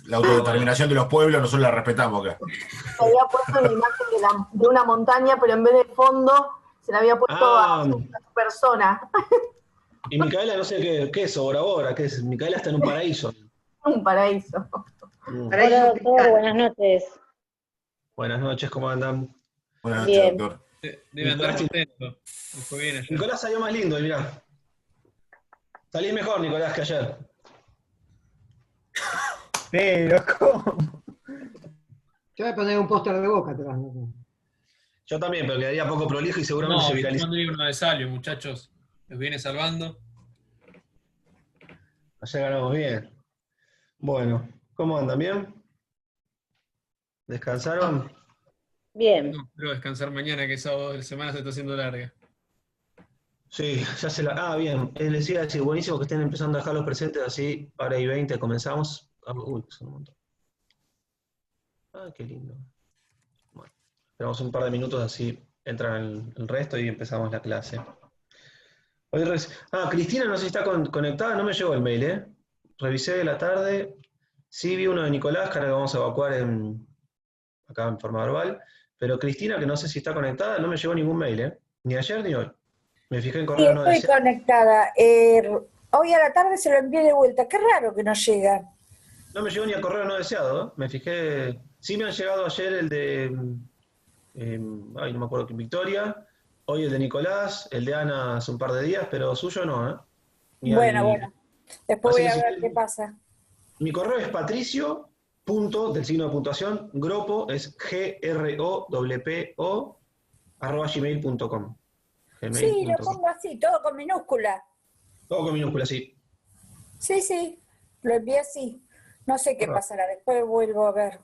La autodeterminación de los pueblos nosotros la respetamos acá. Se había puesto una imagen de una montaña, pero en vez de fondo se le había puesto a una persona. Y Micaela, no sé qué es Bora Bora, ¿qué es? Micaela está en un paraíso. Un paraíso. Hola, doctor, buenas noches. Buenas noches, ¿cómo andan? Buenas noches, Bien. doctor. Debe andar contento. Fue bien ayer. Nicolás salió más lindo, mirá. Salí mejor, Nicolás, que ayer. Pero, ¿cómo? Yo voy a poner un póster de Boca atrás. ¿No? Yo también, pero quedaría poco prolijo y seguramente se viraliza. No, uno de Salio, muchachos. Los viene salvando. Ayer ganamos bien. Bueno, ¿cómo andan? ¿Bien? ¿Descansaron? Bien. No, quiero descansar mañana, que sábado de la semana se está haciendo larga. Sí, ya se la... Ah, bien. Les iba a decir, buenísimo que estén empezando a dejar los presentes, así, ahora y 20 comenzamos. Uy, son un montón. Ah, qué lindo. Bueno, esperamos un par de minutos, así entran el resto y empezamos la clase. Cristina no sé si está conectada, no me llegó el mail, ¿eh? Revisé de la tarde, sí vi uno de Nicolás, que ahora lo vamos a evacuar acá en forma verbal, pero Cristina, que no sé si está conectada, no me llegó ningún mail, ¿eh? Ni ayer ni hoy. Me fijé en Sí, correo no estoy deseado. conectada. Hoy a la tarde se lo envié de vuelta. Qué raro que no llega. No me llegó ni a correo no deseado, ¿eh? Me fijé, sí me han llegado ayer el de, no me acuerdo, Victoria, hoy el de Nicolás, el de Ana hace un par de días, pero suyo no, ¿eh? Bueno. Después Así voy a que ver sí. qué pasa. Mi correo es patricio, punto, del signo de puntuación, gropo, es GROPO, @gmail.com. Sí, lo pongo así, todo con minúscula. Todo con minúsculas, sí. Sí, lo envié así. No sé qué pasará, después vuelvo a ver.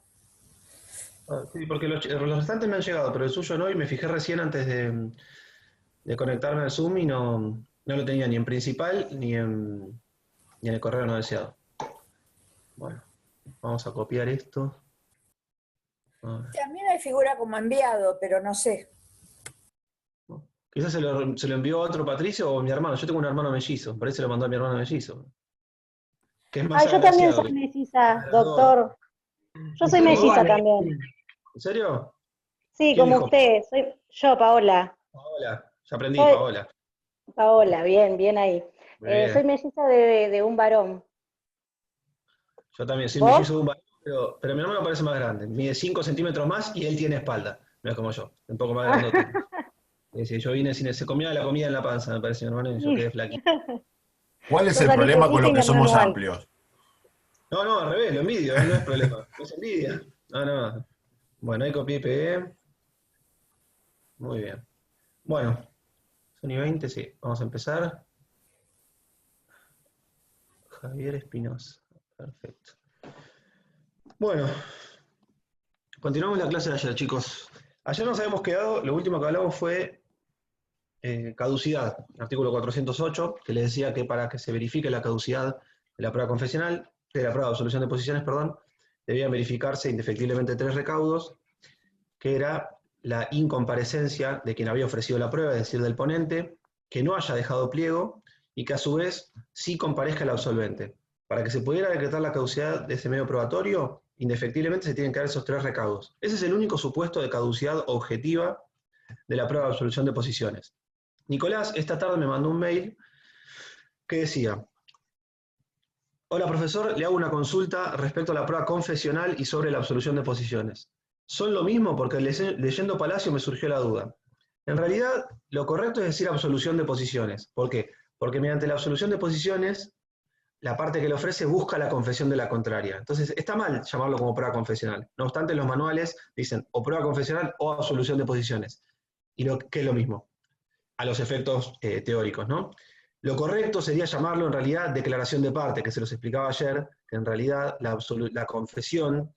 Sí, porque los restantes me han llegado, pero el suyo no, y me fijé recién antes de conectarme al Zoom y no lo tenía ni en principal ni en el correo no deseado. Bueno, vamos a copiar esto. También me figura como enviado, pero no sé. Quizás se lo envió a otro Patricio o a mi hermano. Yo tengo un hermano mellizo, por eso se lo mandó a mi hermano mellizo. Que es más Yo también agraciado. soy melliza, doctor. Yo soy melliza también. ¿En serio? Sí, ¿Quién como dijo? usted. Soy yo, Paola. Paola, ya aprendí, Soy Paola. Paola, bien ahí. Muy bien. Soy melliza de un varón. Yo también soy ¿Vos? mellizo de un varón, pero mi hermano parece más grande. Mide 5 centímetros más y él tiene espalda. No es como yo, un poco más grande. Yo vine se comía la comida en la panza, me parece, mi hermano, y yo quedé flaquito. ¿Cuál es Yo el salí problema con flaquita los y mi que hermano somos igual. amplios? No, al revés, lo envidio, no es problema. No es envidia. No. Bueno, ahí copié y pegué. Muy bien. Bueno, son y 20, sí. Vamos a empezar. Javier Espinosa. Perfecto. Bueno, continuamos la clase de ayer, chicos. Ayer nos habíamos quedado, lo último que hablamos fue caducidad, artículo 408, que le decía que para que se verifique la caducidad de la prueba confesional, de la prueba de absolución de posiciones, perdón, debían verificarse indefectiblemente 3 recaudos, que era la incomparecencia de quien había ofrecido la prueba, es decir, del ponente, que no haya dejado pliego y que a su vez sí comparezca el absolvente. Para que se pudiera decretar la caducidad de ese medio probatorio, indefectiblemente se tienen que dar esos 3 recaudos. Ese es el único supuesto de caducidad objetiva de la prueba de absolución de posiciones. Nicolás esta tarde me mandó un mail que decía: hola profesor, le hago una consulta respecto a la prueba confesional y sobre la absolución de posiciones. ¿Son lo mismo? Porque leyendo Palacio me surgió la duda. En realidad, lo correcto es decir absolución de posiciones. ¿Por qué? Porque mediante la absolución de posiciones, la parte que le ofrece busca la confesión de la contraria. Entonces, está mal llamarlo como prueba confesional. No obstante, los manuales dicen o prueba confesional o absolución de posiciones. Y que es lo mismo, a los efectos teóricos, ¿no? Lo correcto sería llamarlo en realidad declaración de parte, que se los explicaba ayer, que en realidad la confesión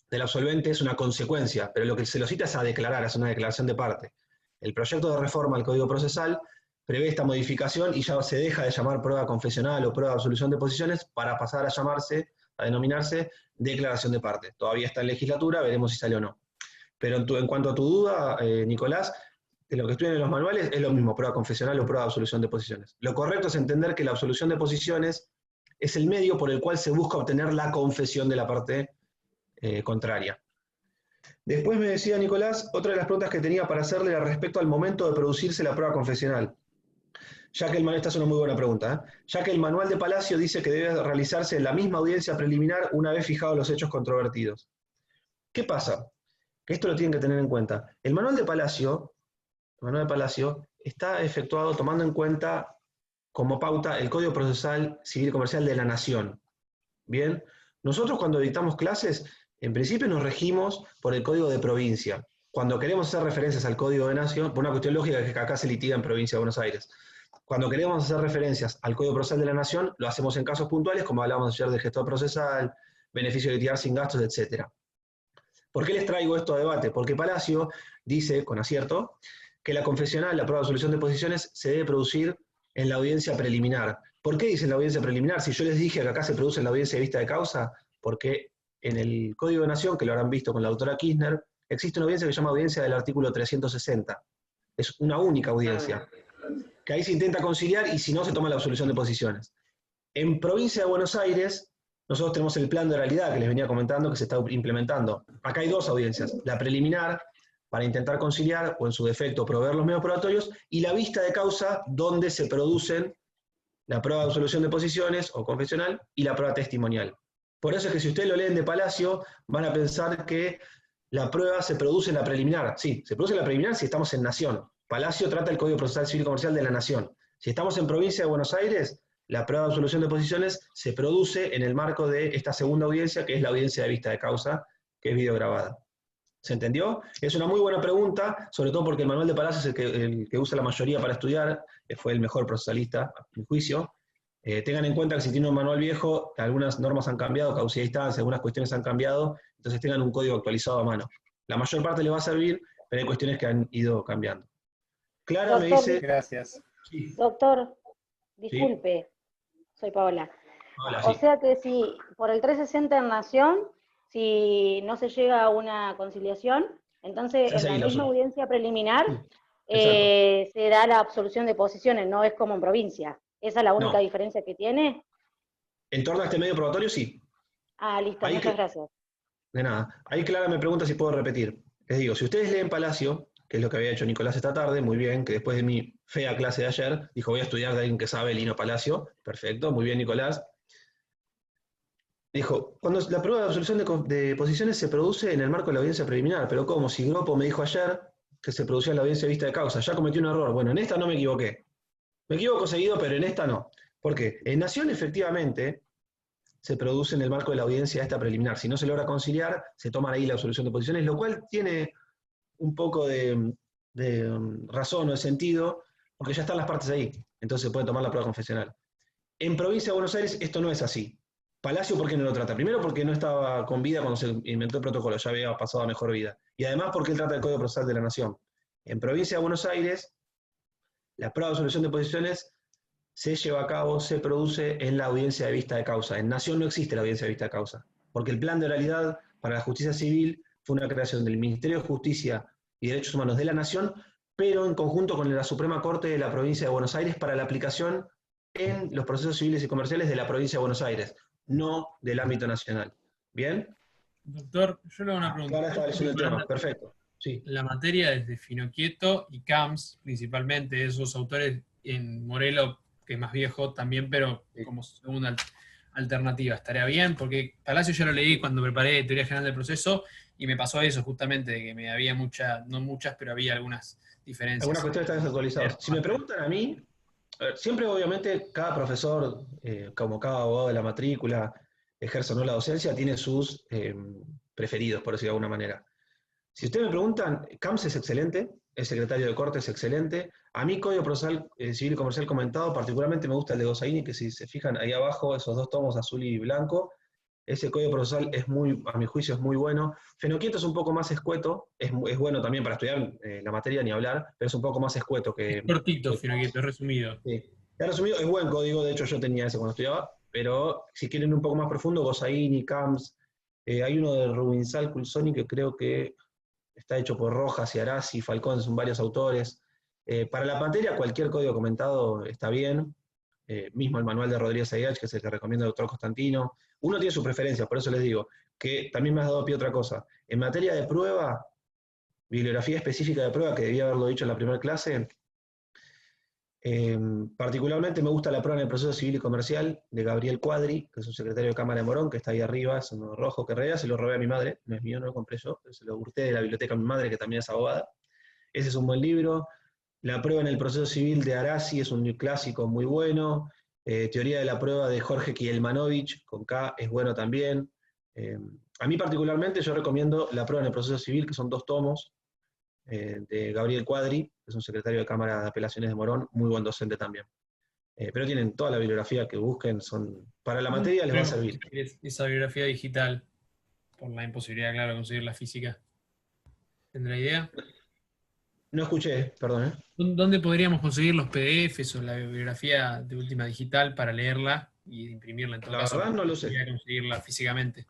del absolvente es una consecuencia, pero lo que se lo cita es a declarar, es una declaración de parte. El proyecto de reforma al Código Procesal prevé esta modificación y ya se deja de llamar prueba confesional o prueba de absolución de posiciones para pasar a denominarse declaración de parte. Todavía está en legislatura, veremos si sale o no. Pero en cuanto a tu duda, Nicolás, de lo que estudian en los manuales es lo mismo, prueba confesional o prueba de absolución de posiciones. Lo correcto es entender que la absolución de posiciones es el medio por el cual se busca obtener la confesión de la parte contraria. Después me decía Nicolás, otra de las preguntas que tenía para hacerle era respecto al momento de producirse la prueba confesional. Ya que esta es una muy buena pregunta, ya que el manual de Palacio dice que debe realizarse en la misma audiencia preliminar una vez fijados los hechos controvertidos. ¿Qué pasa? Que esto lo tienen que tener en cuenta. El manual de Palacio está efectuado tomando en cuenta como pauta el Código Procesal Civil y Comercial de la Nación. Bien, nosotros cuando dictamos clases, en principio nos regimos por el Código de Provincia. Cuando queremos hacer referencias al Código de Nación, por una cuestión lógica que acá se litiga en Provincia de Buenos Aires. Cuando queremos hacer referencias al Código Procesal de la Nación, lo hacemos en casos puntuales, como hablábamos ayer del gestor procesal, beneficio de litigar sin gastos, etc. ¿Por qué les traigo esto a debate? Porque Palacio dice, con acierto, que la confesional, la prueba de absolución de posiciones, se debe producir en la audiencia preliminar. ¿Por qué dice en la audiencia preliminar? Si yo les dije que acá se produce en la audiencia de vista de causa, porque en el Código de Nación, que lo habrán visto con la doctora Kirchner, existe una audiencia que se llama audiencia del artículo 360. Es una única audiencia, que ahí se intenta conciliar y si no se toma la absolución de posiciones. En Provincia de Buenos Aires, nosotros tenemos el plan de oralidad que les venía comentando que se está implementando. Acá hay dos audiencias, la preliminar, para intentar conciliar, o en su defecto proveer los medios probatorios, y la vista de causa, donde se producen la prueba de absolución de posiciones, o confesional, y la prueba testimonial. Por eso es que si ustedes lo leen de Palacio, van a pensar que la prueba se produce en la preliminar. Sí, se produce en la preliminar si estamos en Nación. Palacio trata el Código Procesal Civil y Comercial de la Nación. Si estamos en Provincia de Buenos Aires, la prueba de absolución de posiciones se produce en el marco de esta segunda audiencia, que es la audiencia de vista de causa, que es videograbada. ¿Se entendió? Es una muy buena pregunta, sobre todo porque el manual de Palacio es el que usa la mayoría para estudiar, fue el mejor procesalista, a mi juicio. Tengan en cuenta que si tienen un manual viejo, algunas normas han cambiado, caducidad de instancia, algunas cuestiones han cambiado, entonces tengan un código actualizado a mano. La mayor parte les va a servir, pero hay cuestiones que han ido cambiando. Clara me dice... Gracias. Sí. Doctor, disculpe, soy Paola. Hola, O sí. sea que si por el 360 en Nación, si no se llega a una conciliación, entonces Se hace en ahí la la misma absolución. audiencia preliminar Exacto. se da la absolución de posiciones, no es como en provincia. ¿Esa es la única No. diferencia que tiene? En torno a este medio probatorio, sí. Ah, listo, Ahí muchas gracias. De nada. Ahí Clara me pregunta si puedo repetir. Les digo, si ustedes leen Palacio, que es lo que había hecho Nicolás esta tarde, muy bien, que después de mi fea clase de ayer, dijo, voy a estudiar de alguien que sabe, Lino Palacio. Perfecto, muy bien, Nicolás. Dijo, cuando la prueba de absolución de posiciones se produce en el marco de la audiencia preliminar, pero ¿cómo? Si Gropo me dijo ayer que se producía en la audiencia de vista de causa, ya cometí un error. Bueno, en esta no me equivoqué. Me equivoco seguido, pero en esta no. ¿Por qué? En Nación, efectivamente, se produce en el marco de la audiencia esta preliminar. Si no se logra conciliar, se toma ahí la absolución de posiciones, lo cual tiene un poco de razón o de sentido, porque ya están las partes ahí, entonces se puede tomar la prueba confesional. En Provincia de Buenos Aires esto no es así. Palacio, ¿por qué no lo trata? Primero porque no estaba con vida cuando se inventó el protocolo, ya había pasado a mejor vida. Y además porque él trata el Código Procesal de la Nación. En Provincia de Buenos Aires, la prueba de absolución de posiciones se lleva a cabo, se produce en la audiencia de vista de causa. En Nación no existe la audiencia de vista de causa, porque el plan de oralidad para la justicia civil fue una creación del Ministerio de Justicia y Derechos Humanos de la Nación, pero en conjunto con la Suprema Corte de la Provincia de Buenos Aires para la aplicación en los procesos civiles y comerciales de la Provincia de Buenos Aires, no del ámbito nacional. ¿Bien? Doctor, yo le hago una pregunta. Ahora está leyendo el tema, perfecto. Sí. La materia es de Finocchieto y Camps, principalmente, esos autores en Morelo, que es más viejo también, pero como segunda alternativa. ¿Estaría bien? Porque Palacio yo lo leí cuando preparé Teoría General del Proceso y me pasó eso justamente, de que me había no muchas, pero había algunas diferencias. Algunas cuestiones están desactualizadas. Si me preguntan a mí, siempre obviamente cada profesor, como cada abogado de la matrícula, ejerce o no la docencia, tiene sus preferidos, por decirlo de alguna manera. Si ustedes me preguntan, Camps es excelente, el secretario de Corte es excelente. A mí Código Procesal Civil y Comercial comentado, particularmente me gusta el de Gossaini, que si se fijan ahí abajo, esos dos tomos azul y blanco, ese Código Procesal es muy, a mi juicio es muy bueno. Finocchieto es un poco más escueto, es bueno también para estudiar la materia, ni hablar, pero es un poco más escueto que... Es cortito, Finocchieto, es resumido. Sí. He resumido, es buen código, de hecho yo tenía ese cuando estudiaba, pero si quieren un poco más profundo, Gossaini, Camps, hay uno de Rubinsal, Culsoni, que creo que está hecho por Rojas y Arasi, Falcón, son varios autores. Para la materia, cualquier código comentado está bien, mismo el manual de Rodríguez Aguirre, que es el que recomienda el doctor Constantino. Uno tiene su preferencia, por eso les digo, que también me has dado pie a otra cosa. En materia de prueba, bibliografía específica de prueba, que debía haberlo dicho en la primera clase, particularmente me gusta la prueba en el proceso civil y comercial de Gabriel Cuadri, que es un secretario de Cámara de Morón, que está ahí arriba, es uno rojo, que en realidad se lo robé a mi madre, no es mío, no lo compré yo, se lo hurté de la biblioteca a mi madre, que también es abogada. Ese es un buen libro. La prueba en el proceso civil de Arasi es un clásico muy bueno. Teoría de la prueba de Jorge Kielmanovich, con K, es bueno también. A mí particularmente yo recomiendo la prueba en el proceso civil, que son 2 tomos, de Gabriel Cuadri, que es un secretario de Cámara de Apelaciones de Morón, muy buen docente también. Pero tienen toda la bibliografía que busquen, para la materia les va a servir. Esa bibliografía digital, por la imposibilidad, claro, de conseguir la física. ¿Tendrá idea? No escuché, perdón. ¿Dónde podríamos conseguir los PDFs o la bibliografía de última digital para leerla y imprimirla en todo caso? La verdad no lo sé. Conseguirla físicamente.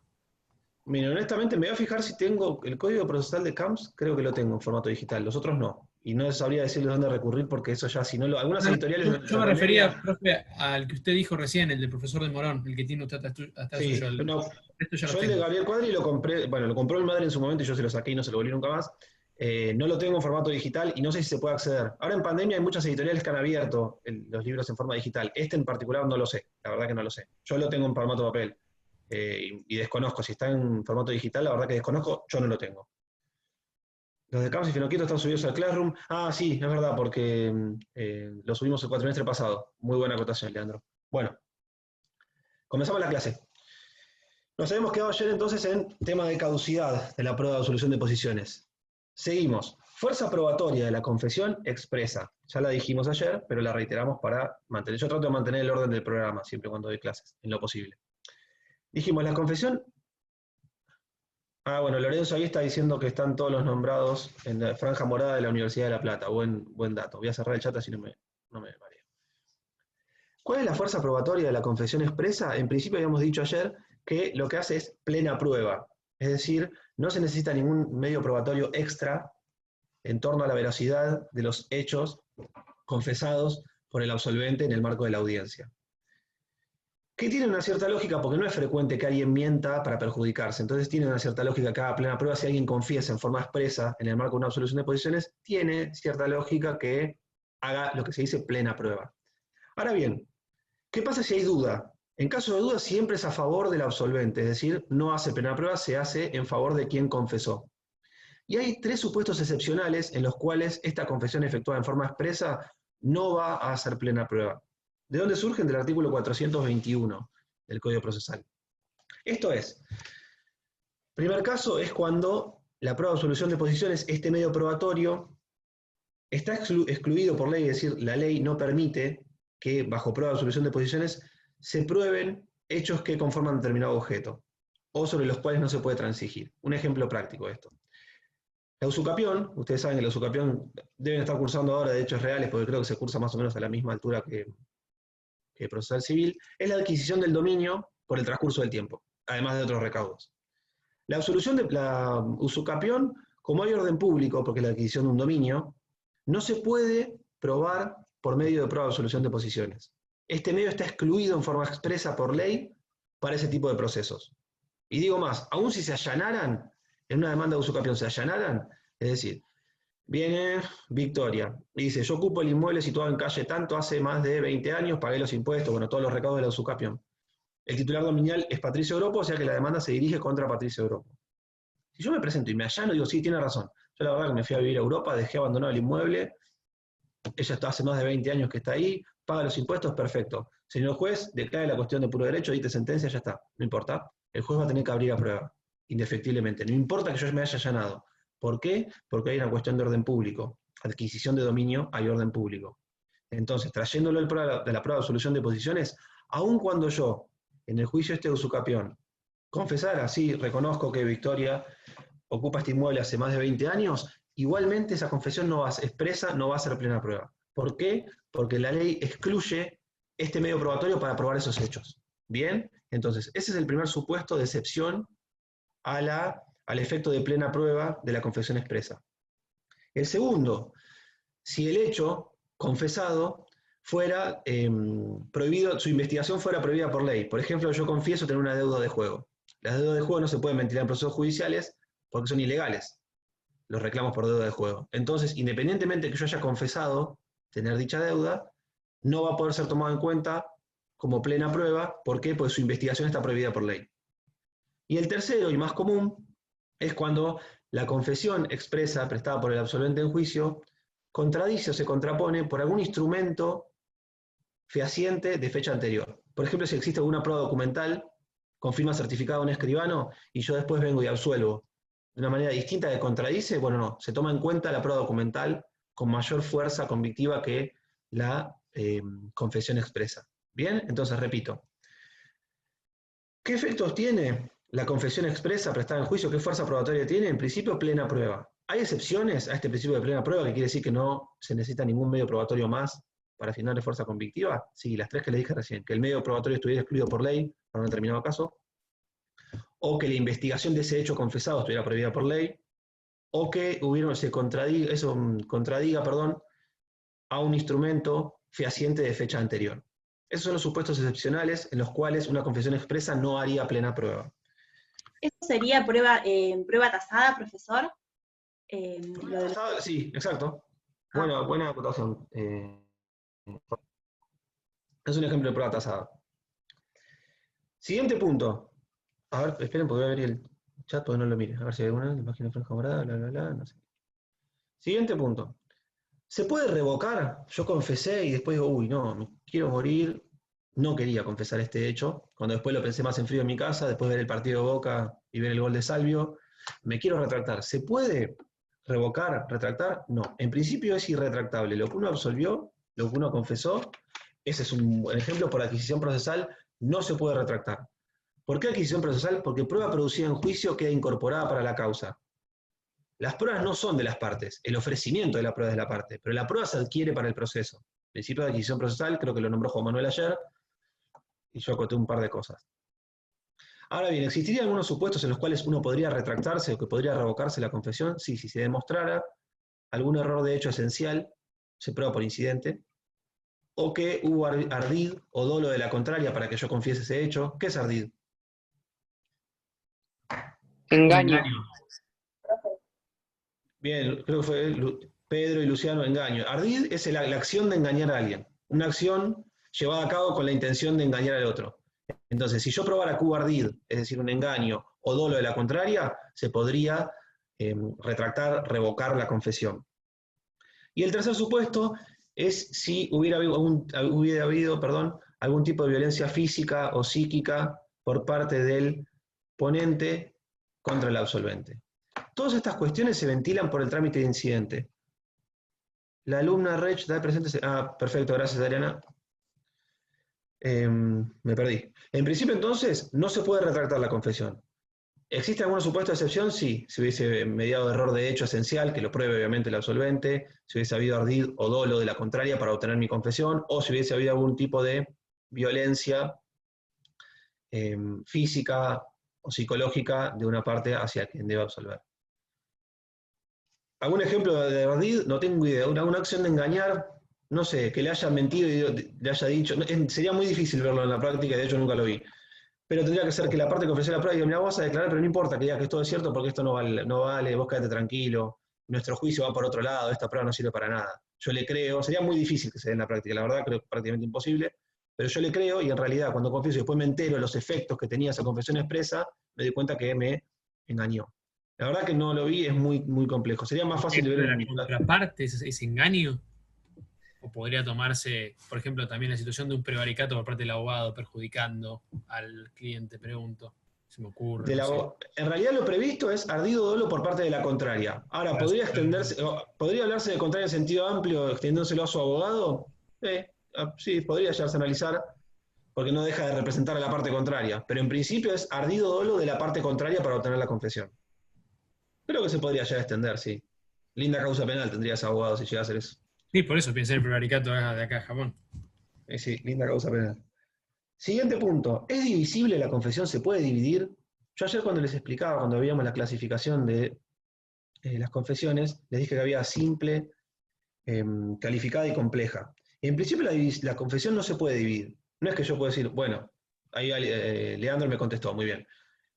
Mira, honestamente me voy a fijar si tengo el código procesal de CAMS, creo que lo tengo en formato digital, los otros no. Y no sabría decirles dónde recurrir porque eso ya, si no lo... Algunas editoriales... Yo me refería, profe, al que usted dijo recién, el del profesor de Morón, el que tiene usted hasta sí, suyo. Yo el de Gabriel Cuadri lo compré, bueno, lo compró mi madre en su momento y yo se lo saqué y no se lo volví nunca más. No lo tengo en formato digital y no sé si se puede acceder. Ahora en pandemia hay muchas editoriales que han abierto los libros en forma digital. Este en particular no lo sé, la verdad que no lo sé. Yo lo tengo en formato papel y desconozco. Si está en formato digital, la verdad que desconozco, yo no lo tengo. Los de CAMS y Finoquieto están subidos al Classroom. Ah, sí, es verdad, porque lo subimos el cuatrimestre pasado. Muy buena acotación, Leandro. Bueno, comenzamos la clase. Nos habíamos quedado ayer entonces en tema de caducidad de la prueba de absolución de posiciones. Seguimos. Fuerza probatoria de la confesión expresa. Ya la dijimos ayer, pero la reiteramos para mantener. Yo trato de mantener el orden del programa, siempre cuando doy clases, en lo posible. Dijimos, la confesión... Ah, bueno, Lorenzo ahí está diciendo que están todos los nombrados en la franja morada de la Universidad de La Plata. Buen dato. Voy a cerrar el chat así no me mareo. ¿Cuál es la fuerza probatoria de la confesión expresa? En principio habíamos dicho ayer que lo que hace es plena prueba. Es decir, no se necesita ningún medio probatorio extra en torno a la veracidad de los hechos confesados por el absolvente en el marco de la audiencia. Que tiene una cierta lógica, porque no es frecuente que alguien mienta para perjudicarse, entonces tiene una cierta lógica que haga plena prueba. Si alguien confiesa en forma expresa en el marco de una absolución de posiciones, tiene cierta lógica que haga lo que se dice plena prueba. Ahora bien, ¿qué pasa si hay duda? En caso de duda siempre es a favor del absolvente, es decir, no hace plena prueba, se hace en favor de quien confesó. Y hay 3 supuestos excepcionales en los cuales esta confesión efectuada en forma expresa no va a hacer plena prueba. ¿De dónde surgen? Del artículo 421 del Código Procesal. Esto es, primer caso es cuando la prueba de absolución de posiciones, este medio probatorio, está excluido por ley, es decir, la ley no permite que bajo prueba de absolución de posiciones se prueben hechos que conforman determinado objeto, o sobre los cuales no se puede transigir. Un ejemplo práctico de esto. La usucapión, ustedes saben que la usucapión deben estar cursando ahora de hechos reales, porque creo que se cursa más o menos a la misma altura que procesal civil, es la adquisición del dominio por el transcurso del tiempo, además de otros recaudos. La absolución de la usucapión, como hay orden público, porque es la adquisición de un dominio, no se puede probar por medio de prueba de absolución de posiciones. Este medio está excluido en forma expresa por ley para ese tipo de procesos. Y digo más, aun si se allanaran, en una demanda de usucapión se allanaran, es decir, viene Victoria y dice, yo ocupo el inmueble situado en calle tanto hace más de 20 años, pagué los impuestos, bueno, todos los recaudos de la usucapión. El titular dominial es Patricio Gropo, o sea que la demanda se dirige contra Patricio Gropo. Si yo me presento y me allano, digo, sí, tiene razón. Yo la verdad que me fui a vivir a Europa, dejé abandonado el inmueble, ella está hace más de 20 años que está ahí, paga los impuestos, perfecto. Señor juez, declare la cuestión de puro derecho, dite sentencia, ya está, no importa. El juez va a tener que abrir a prueba, indefectiblemente. No importa que yo me haya allanado. ¿Por qué? Porque hay una cuestión de orden público. Adquisición de dominio, hay orden público. Entonces, trayéndolo de la prueba de absolución de posiciones, aun cuando yo, en el juicio este de usucapión, confesara, sí, reconozco que Victoria ocupa este inmueble hace más de 20 años, igualmente esa confesión no va a ser expresa, no va a ser plena prueba. ¿Por qué? Porque la ley excluye este medio probatorio para probar esos hechos. ¿Bien? Entonces, ese es el primer supuesto de excepción a la al efecto de plena prueba de la confesión expresa. El segundo, si el hecho confesado fuera prohibido, su investigación fuera prohibida por ley. Por ejemplo, yo confieso tener una deuda de juego. Las deudas de juego no se pueden ventilar en procesos judiciales porque son ilegales, los reclamos por deuda de juego. Entonces, independientemente de que yo haya confesado tener dicha deuda, no va a poder ser tomado en cuenta como plena prueba. ¿Por qué? Porque su investigación está prohibida por ley. Y el tercero, y más común, es cuando la confesión expresa prestada por el absolvente en juicio contradice o se contrapone por algún instrumento fehaciente de fecha anterior. Por ejemplo, si existe alguna prueba documental con firma certificada de un escribano y yo después vengo y absuelvo de una manera distinta que contradice, bueno, no, se toma en cuenta la prueba documental con mayor fuerza convictiva que la confesión expresa. Bien, entonces repito. ¿Qué efectos tiene la confesión expresa prestada en juicio? ¿Qué fuerza probatoria tiene? En principio, plena prueba. ¿Hay excepciones a este principio de plena prueba, que quiere decir que no se necesita ningún medio probatorio más para afinar de fuerza convictiva? Sí, las tres que le dije recién. Que el medio probatorio estuviera excluido por ley para un determinado caso, o que la investigación de ese hecho confesado estuviera prohibida por ley, o que contradiga a un instrumento fehaciente de fecha anterior. Esos son los supuestos excepcionales en los cuales una confesión expresa no haría plena prueba. ¿Eso sería prueba tasada, profesor? Sí, exacto. Buena acotación. Es un ejemplo de prueba tasada. Siguiente punto. A ver, esperen porque voy a abrir el chat porque no lo mire. A ver si hay alguna página de franja morada, no sé. Siguiente punto. ¿Se puede revocar? Yo confesé y después digo, uy, no, me quiero morir. No quería confesar este hecho. Cuando después lo pensé más en frío en mi casa, después de ver el partido de Boca y ver el gol de Salvio, me quiero retractar. ¿Se puede revocar, retractar? No. En principio es irretractable. Lo que uno absolvió, lo que uno confesó, ese es un buen ejemplo. Por adquisición procesal no se puede retractar. ¿Por qué adquisición procesal? Porque prueba producida en juicio queda incorporada para la causa. Las pruebas no son de las partes, el ofrecimiento de la prueba es de la parte, pero la prueba se adquiere para el proceso. Principio de adquisición procesal, creo que lo nombró Juan Manuel ayer, y yo acoté un par de cosas. Ahora bien, ¿existirían algunos supuestos en los cuales uno podría retractarse o que podría revocarse la confesión? Sí, si se demostrara algún error de hecho esencial, se prueba por incidente, o que hubo ardid o dolo de la contraria para que yo confiese ese hecho. ¿Qué es ardid? Engaño. Bien, creo que fue Pedro y Luciano, engaño. Ardid es la acción de engañar a alguien. Una acción llevada a cabo con la intención de engañar al otro. Entonces, si yo probara que hubo ardid, es decir, un engaño o dolo de la contraria, se podría retractar, revocar la confesión. Y el tercer supuesto es si hubiera habido algún tipo de violencia física o psíquica por parte del ponente contra el absolvente. Todas estas cuestiones se ventilan por el trámite de incidente. La alumna Rech da presente... Ah, perfecto, gracias Adriana. Me perdí. En principio entonces no se puede retractar la confesión. ¿Existe algún supuesto de excepción? Sí, si hubiese mediado error de hecho esencial, que lo pruebe obviamente el absolvente, si hubiese habido ardid o dolo de la contraria para obtener mi confesión, o si hubiese habido algún tipo de violencia física o psicológica de una parte hacia quien debe absolver. ¿Algún ejemplo de ardid? No tengo idea. ¿Una acción de engañar? No sé, que le haya mentido y le haya dicho. Sería muy difícil verlo en la práctica, de hecho nunca lo vi. Pero tendría que ser que la parte que ofreció la prueba diga, mira, vas a declarar, pero no importa que digas que esto es cierto porque esto no vale, vos quédate tranquilo, nuestro juicio va por otro lado, esta prueba no sirve para nada. Yo le creo, sería muy difícil que se dé en la práctica, la verdad creo que prácticamente imposible, pero yo le creo y en realidad cuando confieso y después me entero de los efectos que tenía esa confesión expresa, me doy cuenta que me engañó. La verdad que no lo vi, es muy, muy complejo. Sería más fácil de ver en la contraparte, ese engaño. O podría tomarse, por ejemplo, también la situación de un prevaricato por parte del abogado perjudicando al cliente, pregunto. Se me ocurre. En realidad lo previsto es ardido dolo por parte de la contraria. Ahora, ¿podría hablarse de contraria en sentido amplio, extendiéndoselo a su abogado? Sí, podría llegarse a analizar, porque no deja de representar a la parte contraria. Pero en principio es ardido dolo de la parte contraria para obtener la confesión. Creo que se podría llegar a extender, sí. Linda causa penal tendría ese abogado si llega a hacer eso. Sí, por eso pensé en el prevaricato de acá de Japón. Sí, linda causa penal. Siguiente punto. ¿Es divisible la confesión? ¿Se puede dividir? Yo ayer cuando les explicaba, cuando veíamos la clasificación de las confesiones, les dije que había simple, calificada y compleja. Y en principio la confesión no se puede dividir. No es que yo pueda decir, bueno, ahí Leandro me contestó, muy bien.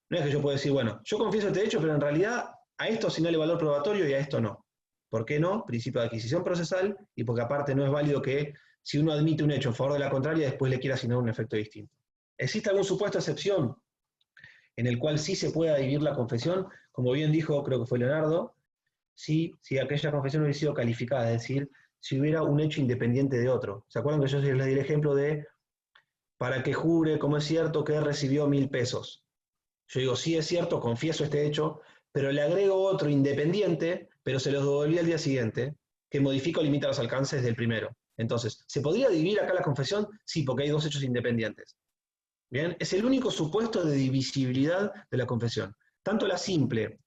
No es que yo pueda decir, bueno, yo confieso este hecho, pero en realidad a esto asignale valor probatorio y a esto no. ¿Por qué no? Principio de adquisición procesal, y porque aparte no es válido que si uno admite un hecho en favor de la contraria, después le quiera asignar un efecto distinto. ¿Existe algún supuesto de excepción en el cual sí se pueda dividir la confesión? Como bien dijo, creo que fue Leonardo, si aquella confesión hubiera sido calificada, es decir, si hubiera un hecho independiente de otro. ¿Se acuerdan que yo les di el ejemplo de, para que jure, como es cierto, que recibió 1.000 pesos? Yo digo, sí es cierto, confieso este hecho, pero le agrego otro independiente, pero se los devolví al día siguiente, que modifica o limita los alcances del primero. Entonces, ¿se podría dividir acá la confesión? Sí, porque hay dos hechos independientes. ¿Bien? Es el único supuesto de divisibilidad de la confesión. Tanto la simple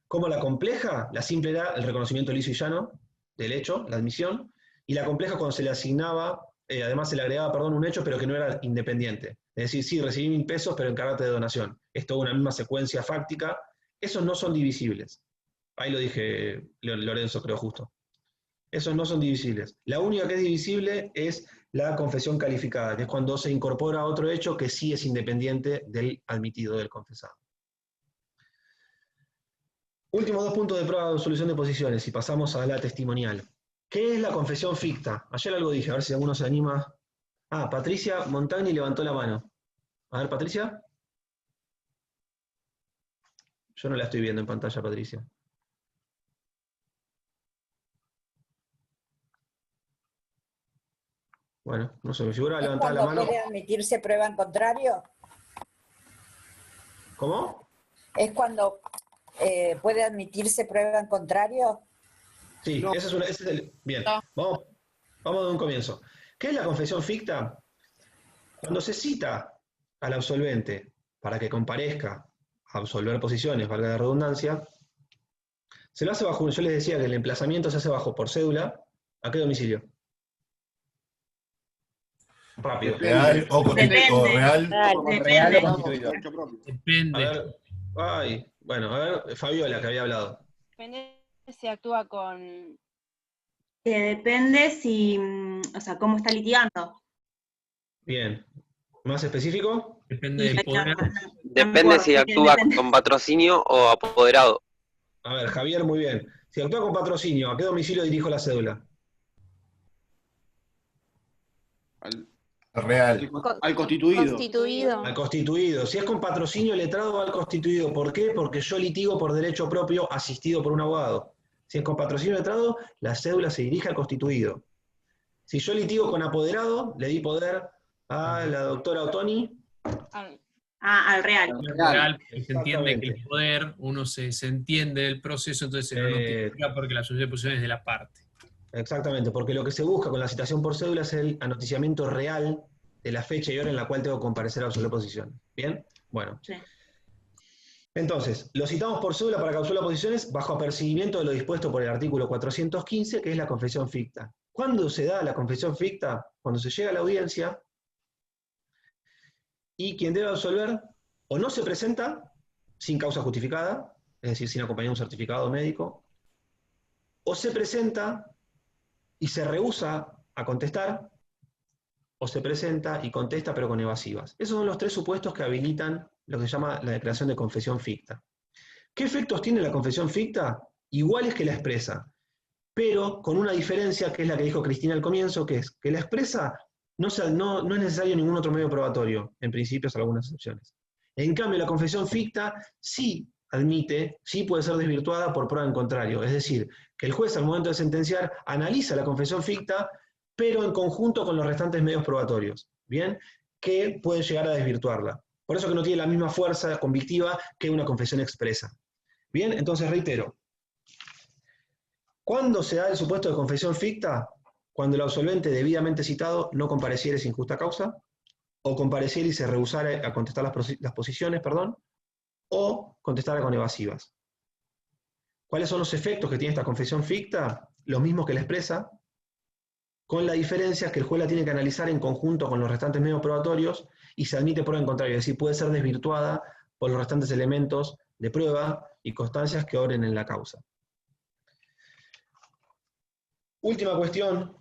como la compleja, la simple era el reconocimiento liso y llano del hecho, la admisión, y la compleja cuando se le asignaba, además se le agregaba, perdón, un hecho, pero que no era independiente. Es decir, sí, recibí 1.000 pesos, pero en carácter de donación. Es toda una misma secuencia fáctica. Esos no son divisibles. Ahí lo dije Lorenzo, creo justo. Esos no son divisibles. La única que es divisible es la confesión calificada, que es cuando se incorpora otro hecho que sí es independiente del admitido, del confesado. Últimos 2 puntos de prueba de solución de posiciones y pasamos a la testimonial. ¿Qué es la confesión ficta? Ayer algo dije, a ver si alguno se anima. Ah, Patricia Montagni levantó la mano. A ver, Patricia. Yo no la estoy viendo en pantalla, Patricia. Bueno, no sé, me figura levantar la mano. ¿Puede admitirse prueba en contrario? ¿Cómo? ¿Es cuando puede admitirse prueba en contrario? Sí, no. Ese es el... Bien, no. Vamos de un comienzo. ¿Qué es la confesión ficta? Cuando se cita al absolvente para que comparezca a absolver posiciones, valga la redundancia, se lo hace bajo, yo les decía que el emplazamiento se hace bajo por cédula. ¿A qué domicilio? Rápido. ¿Real o constituido? Real o constituido. Depende. A ver, bueno, a ver, Fabiola, que había hablado. Depende si actúa con... Depende si, o sea, cómo está litigando. Bien. ¿Más específico? Depende del poder. Depende si actúa con patrocinio o apoderado. A ver, Javier, muy bien. Si actúa con patrocinio, ¿a qué domicilio dirijo la cédula? Real. Al constituido. Al constituido. Si es con patrocinio letrado, va al constituido. ¿Por qué? Porque yo litigo por derecho propio asistido por un abogado. Si es con patrocinio letrado, la cédula se dirige al constituido. Si yo litigo con apoderado, le di poder a la doctora Ottoni. Al real. Real, se entiende que el poder, uno se entiende del proceso, entonces se lo notifica porque la solución de posiciones es de la parte. Exactamente, porque lo que se busca con la citación por cédula es el anoticiamiento real de la fecha y hora en la cual tengo que comparecer a absolver posiciones. ¿Bien? Bueno. Sí. Entonces, lo citamos por cédula para que absolva posiciones bajo apercibimiento de lo dispuesto por el artículo 415, que es la confesión ficta. ¿Cuándo se da la confesión ficta? Cuando se llega a la audiencia y quien debe absolver o no se presenta sin causa justificada, es decir, sin acompañar un certificado médico, o se presenta y se rehúsa a contestar, o se presenta y contesta pero con evasivas. Esos son los 3 supuestos que habilitan lo que se llama la declaración de confesión ficta. ¿Qué efectos tiene la confesión ficta? Iguales que la expresa, pero con una diferencia que es la que dijo Cristina al comienzo, que es que la expresa no es necesario ningún otro medio probatorio, en principio, salvo algunas excepciones. En cambio, la confesión ficta sí admite, sí puede ser desvirtuada por prueba en contrario, es decir, que el juez al momento de sentenciar analiza la confesión ficta, pero en conjunto con los restantes medios probatorios, ¿bien? Que pueden llegar a desvirtuarla. Por eso que no tiene la misma fuerza convictiva que una confesión expresa. Bien, entonces reitero. ¿Cuándo se da el supuesto de confesión ficta? Cuando el absolvente debidamente citado no compareciere sin justa causa, o compareciere y se rehusara a contestar las posiciones, o contestara con evasivas. ¿Cuáles son los efectos que tiene esta confesión ficta? Los mismos que la expresa, con la diferencia que el juez la tiene que analizar en conjunto con los restantes medios probatorios y se admite prueba en contrario, es decir, puede ser desvirtuada por los restantes elementos de prueba y constancias que obren en la causa. Última cuestión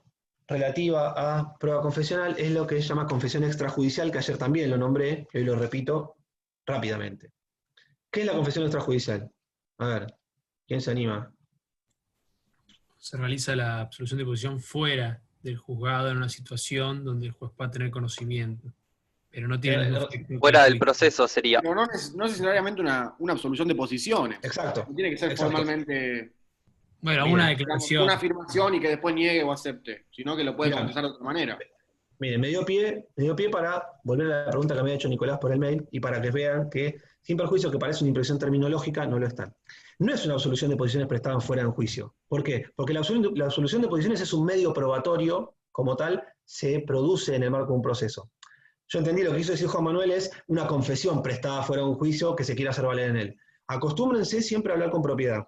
relativa a prueba confesional es lo que se llama confesión extrajudicial, que ayer también lo nombré, y hoy lo repito rápidamente. ¿Qué es la confesión extrajudicial? A ver, ¿quién se anima? Se realiza la absolución de posición fuera del juzgado en una situación donde el juez pueda tener conocimiento, pero no tiene el efecto Fuera del proceso sería. Pero no necesariamente una absolución de posiciones. Exacto. No tiene que ser Exacto. formalmente Bueno, Bien. una declaración. una afirmación y que después niegue o acepte, sino que lo puede Bien. confesar de otra manera. Miren, me dio pie para volver a la pregunta que me había hecho Nicolás por el mail y para que vean que, sin perjuicio que parece una impresión terminológica, no lo están. No es una absolución de posiciones prestada fuera de un juicio. ¿Por qué? Porque la absolución de posiciones es un medio probatorio, como tal, se produce en el marco de un proceso. Yo entendí lo que quiso decir Juan Manuel es una confesión prestada fuera de un juicio que se quiera hacer valer en él. Acostúmbrense siempre a hablar con propiedad.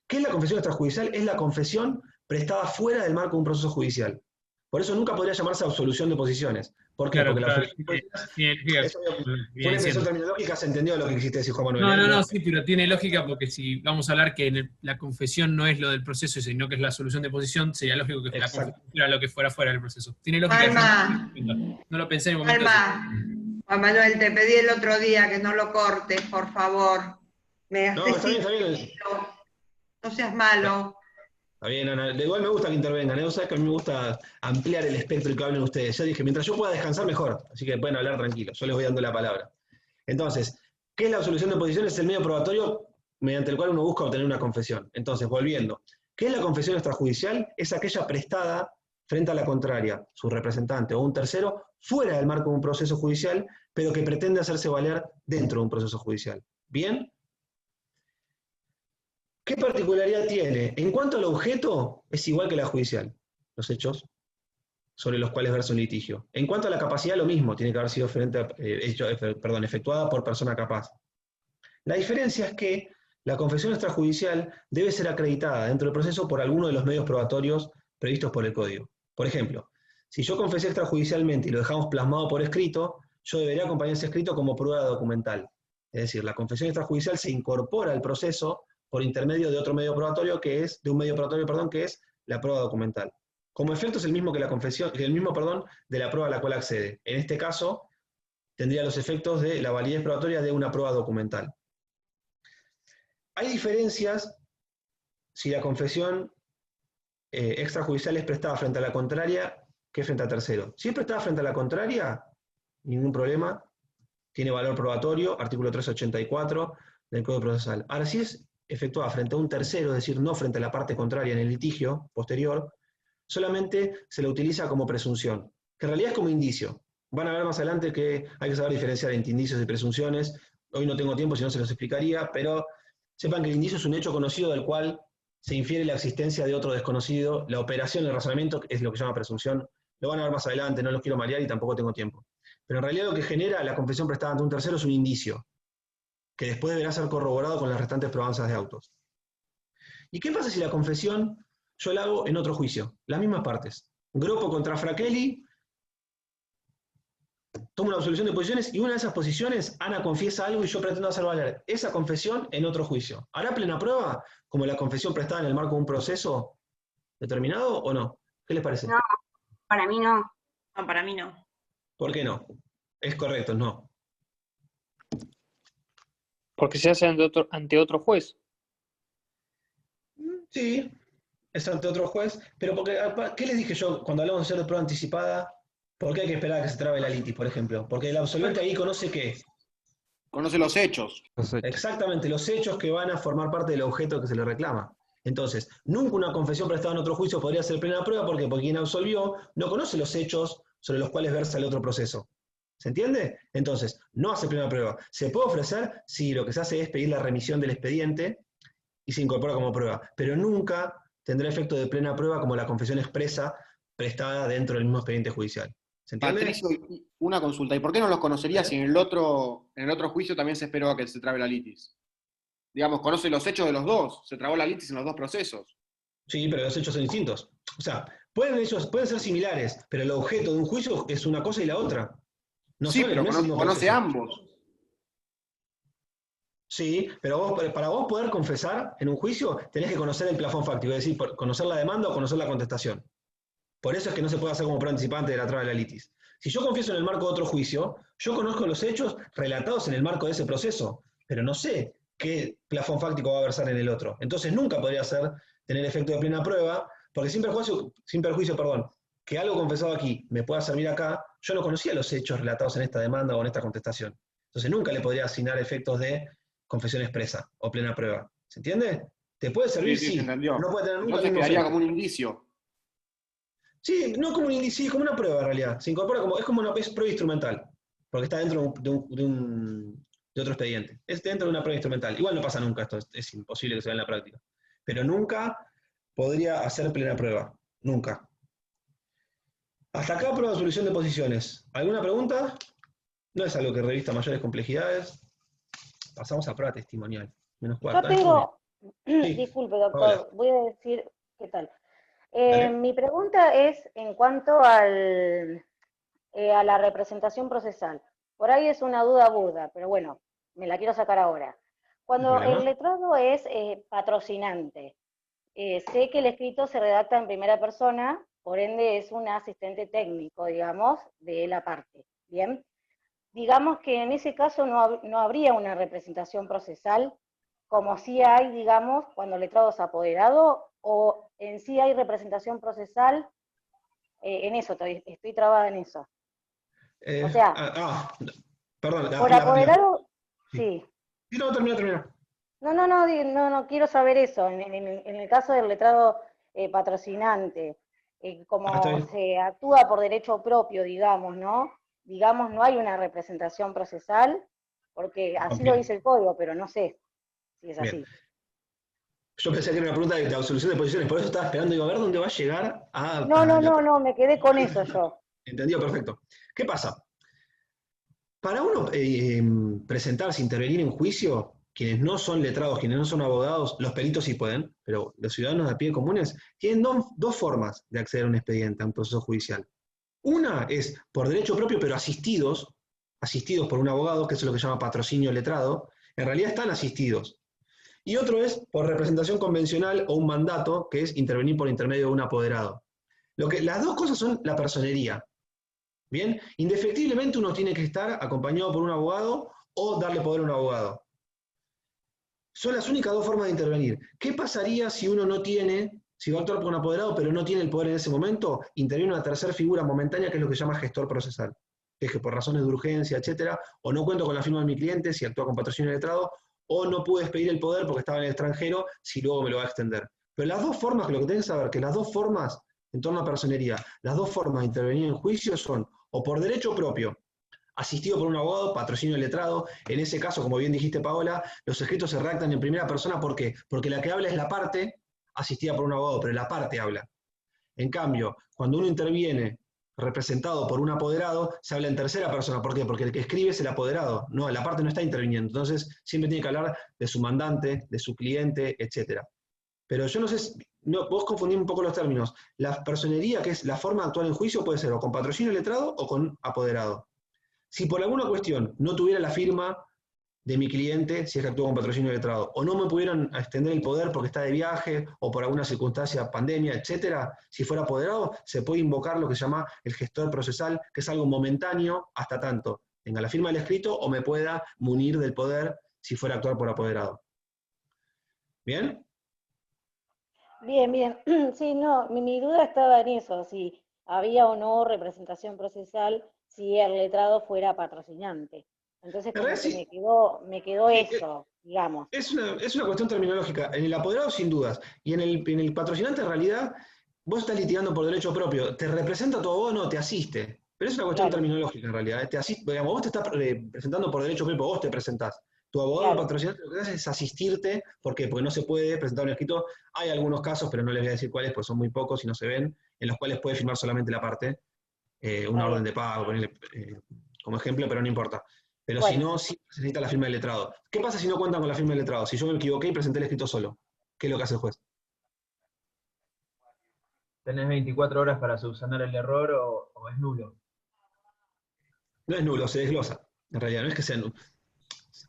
¿Qué es la confesión extrajudicial? Es la confesión prestada fuera del marco de un proceso judicial. Por eso nunca podría llamarse absolución de posiciones. ¿Por qué? Claro, Porque claro. la absolución fue una expresión terminológica, se entendió lo que quisiste decir, Juan Manuel. No, sí, pero tiene lógica porque si vamos a hablar que la confesión no es lo del proceso, sino que es la solución de posición, sería lógico que la confesión fuera lo que fuera fuera del proceso. Tiene lógica. Alma. No lo pensé en el momento. Juan Manuel, te pedí el otro día que no lo cortes, por favor. No, está bien. No seas malo. Está bien, Ana. Igual me gusta que intervengan. ¿eh? O sea, que a mí me gusta ampliar el espectro y que hablen ustedes. Ya dije, mientras yo pueda descansar, mejor. Así que pueden hablar tranquilos. Yo les voy dando la palabra. Entonces, ¿qué es la absolución de posiciones? Es el medio probatorio mediante el cual uno busca obtener una confesión. Entonces, volviendo. ¿Qué es la confesión extrajudicial? Es aquella prestada frente a la contraria, su representante o un tercero, fuera del marco de un proceso judicial, pero que pretende hacerse valer dentro de un proceso judicial. ¿Bien? ¿Qué particularidad tiene? En cuanto al objeto, es igual que la judicial, los hechos sobre los cuales versa un litigio. En cuanto a la capacidad, lo mismo, tiene que haber sido efectuada por persona capaz. La diferencia es que la confesión extrajudicial debe ser acreditada dentro del proceso por alguno de los medios probatorios previstos por el Código. Por ejemplo, si yo confesé extrajudicialmente y lo dejamos plasmado por escrito, yo debería acompañar ese escrito como prueba documental. Es decir, la confesión extrajudicial se incorpora al proceso por intermedio de otro medio probatorio que es la prueba documental. Como efecto es el mismo que la confesión, de la prueba a la cual accede. En este caso, tendría los efectos de la validez probatoria de una prueba documental. Hay diferencias si la confesión extrajudicial es prestada frente a la contraria que frente a tercero. Si es prestada frente a la contraria, ningún problema, tiene valor probatorio, artículo 384 del Código Procesal. Ahora, si es efectuada frente a un tercero, es decir, no frente a la parte contraria en el litigio posterior, solamente se la utiliza como presunción, que en realidad es como indicio. Van a ver más adelante que hay que saber diferenciar entre indicios y presunciones. Hoy no tengo tiempo, si no se los explicaría, pero sepan que el indicio es un hecho conocido del cual se infiere la existencia de otro desconocido. La operación, el razonamiento es lo que se llama presunción. Lo van a ver más adelante, no los quiero marear y tampoco tengo tiempo. Pero en realidad lo que genera la confesión prestada ante un tercero es un indicio, que después deberá ser corroborado con las restantes probanzas de autos. ¿Y qué pasa si la confesión yo la hago en otro juicio? Las mismas partes. Groppo contra Frachelli, tomo una absolución de posiciones y una de esas posiciones, Ana confiesa algo y yo pretendo hacer valer esa confesión en otro juicio. ¿Hará plena prueba como la confesión prestada en el marco de un proceso determinado o no? ¿Qué les parece? No, para mí no. No, para mí no. ¿Por qué no? Es correcto, no. Porque se hace ante otro juez. Sí, es ante otro juez, pero porque, ¿qué les dije yo cuando hablamos de hacer de prueba anticipada? ¿Por qué hay que esperar a que se trabe la litis, por ejemplo? Porque el absolvente ahí conoce qué. Conoce los hechos. Exactamente, los hechos que van a formar parte del objeto que se le reclama. Entonces, nunca una confesión prestada en otro juicio podría ser plena prueba, ¿por qué? Porque quien absolvió no conoce los hechos sobre los cuales versa el otro proceso. ¿Se entiende? Entonces, no hace plena prueba. ¿Se puede ofrecer? Sí, lo que se hace es pedir la remisión del expediente y se incorpora como prueba, pero nunca tendrá efecto de plena prueba como la confesión expresa prestada dentro del mismo expediente judicial. ¿Se entiende? Patricio, una consulta. ¿Y por qué no los conocería si en el otro juicio también se esperó a que se trabe la litis? Digamos, conoce los hechos de los dos. Se trabó la litis en los dos procesos. Sí, pero los hechos son distintos. O sea, pueden ser similares, pero el objeto de un juicio es una cosa y la otra. No sí, son pero el mismo conoce proceso. ambos. Sí, pero para vos poder confesar en un juicio, tenés que conocer el plafón fáctico, es decir, conocer la demanda o conocer la contestación. Por eso es que no se puede hacer como participante de la traba de la litis. Si yo confieso en el marco de otro juicio, yo conozco los hechos relatados en el marco de ese proceso, pero no sé qué plafón fáctico va a versar en el otro. Entonces nunca podría tener efecto de plena prueba, porque sin perjuicio, que algo confesado aquí me pueda servir acá, yo no conocía los hechos relatados en esta demanda o en esta contestación. Entonces nunca le podría asignar efectos de confesión expresa o plena prueba. ¿Se entiende? ¿Te puede servir? Sí, se entendió. No puede tener nunca Entonces quedaría como un indicio. Sí, no como un indicio, como una prueba en realidad. Se incorpora es como una prueba instrumental, porque está dentro de otro expediente. Es dentro de una prueba instrumental. Igual no pasa nunca esto, es imposible que se vea en la práctica. Pero nunca podría hacer plena prueba. Nunca. Hasta acá prueba de solución de posiciones. ¿Alguna pregunta? No es algo que revista mayores complejidades. Pasamos a prueba testimonial. Menos Yo cuarta. tengo, Sí. disculpe doctor, Hola. voy a decir qué tal. Dale. Mi pregunta es en cuanto a la representación procesal. Por ahí es una duda burda, pero bueno, me la quiero sacar ahora. Cuando el letrado es patrocinante, sé que el escrito se redacta en primera persona, por ende es un asistente técnico, digamos, de la parte. Bien. Digamos que en ese caso no habría una representación procesal, como sí hay, digamos, cuando el letrado es apoderado, o en sí hay representación procesal, en eso, estoy trabada en eso. O sea, perdón. por apoderado, sí. Sí, no, termina. No, quiero saber eso. En el caso del letrado patrocinante, como se actúa por derecho propio, digamos, ¿no? Digamos, no hay una representación procesal, porque así lo dice el código, pero no sé si es así. Bien. Yo pensé que era una pregunta de absolución de posiciones, por eso estaba esperando, digo, a ver dónde va a llegar a... No, me quedé con eso yo. Entendido, perfecto. ¿Qué pasa? Para uno presentarse, intervenir en juicio, quienes no son letrados, quienes no son abogados, los peritos sí pueden, pero los ciudadanos de a pie comunes tienen dos formas de acceder a un expediente, a un proceso judicial. Una es por derecho propio, pero asistidos por un abogado, que es lo que se llama patrocinio letrado, en realidad están asistidos. Y otro es por representación convencional o un mandato, que es intervenir por intermedio de un apoderado. Las dos cosas son la personería. Bien, indefectiblemente uno tiene que estar acompañado por un abogado o darle poder a un abogado. Son las únicas dos formas de intervenir. ¿Qué pasaría si uno si va a actuar por un apoderado, pero no tiene el poder en ese momento? Interviene una tercera figura momentánea, que es lo que se llama gestor procesal. Que es que por razones de urgencia, etcétera, o no cuento con la firma de mi cliente si actúa con patrocinio letrado, o no pude expedir el poder porque estaba en el extranjero, si luego me lo va a extender. Pero las dos formas, lo que tenés que saber, que las dos formas, en torno a personería, las dos formas de intervenir en juicio son o por derecho propio, asistido por un abogado, patrocinio letrado. En ese caso, como bien dijiste, Paola, los escritos se redactan en primera persona. ¿Por qué? Porque la que habla es la parte asistida por un abogado, pero la parte habla. En cambio, cuando uno interviene representado por un apoderado, se habla en tercera persona. ¿Por qué? Porque el que escribe es el apoderado. No, la parte no está interviniendo. Entonces, siempre tiene que hablar de su mandante, de su cliente, etc. Pero yo no sé, vos confundís un poco los términos. La personería, que es la forma de actuar en juicio, puede ser o con patrocinio letrado o con apoderado. Si por alguna cuestión no tuviera la firma de mi cliente, si es que actúa con patrocinio letrado, o no me pudieran extender el poder porque está de viaje, o por alguna circunstancia, pandemia, etcétera, si fuera apoderado, se puede invocar lo que se llama el gestor procesal, que es algo momentáneo hasta tanto tenga la firma del escrito o me pueda munir del poder si fuera a actuar por apoderado. ¿Bien? Bien. Sí, no, mi duda estaba en eso, si había o no representación procesal si el letrado fuera patrocinante. Entonces como que me quedó eso, digamos. Es una cuestión terminológica. En el apoderado sin dudas, y en el patrocinante en realidad, vos estás litigando por derecho propio. ¿Te representa tu abogado? No, te asiste. Pero es una cuestión terminológica en realidad. Te asiste, digamos, vos te estás presentando por derecho propio, vos te presentás. Tu abogado patrocinante lo que hace es asistirte. ¿Por qué? Porque no se puede presentar un escrito. Hay algunos casos, pero no les voy a decir cuáles, porque son muy pocos y no se ven, en los cuales puede firmar solamente la parte, una orden de pago, como ejemplo, pero no importa. Pero si no, sí se necesita la firma del letrado. ¿Qué pasa si no cuentan con la firma del letrado? Si yo me equivoqué y presenté el escrito solo, ¿qué es lo que hace el juez? ¿Tenés 24 horas para subsanar el error o es nulo? No es nulo, se desglosa. En realidad, no es que sea nulo.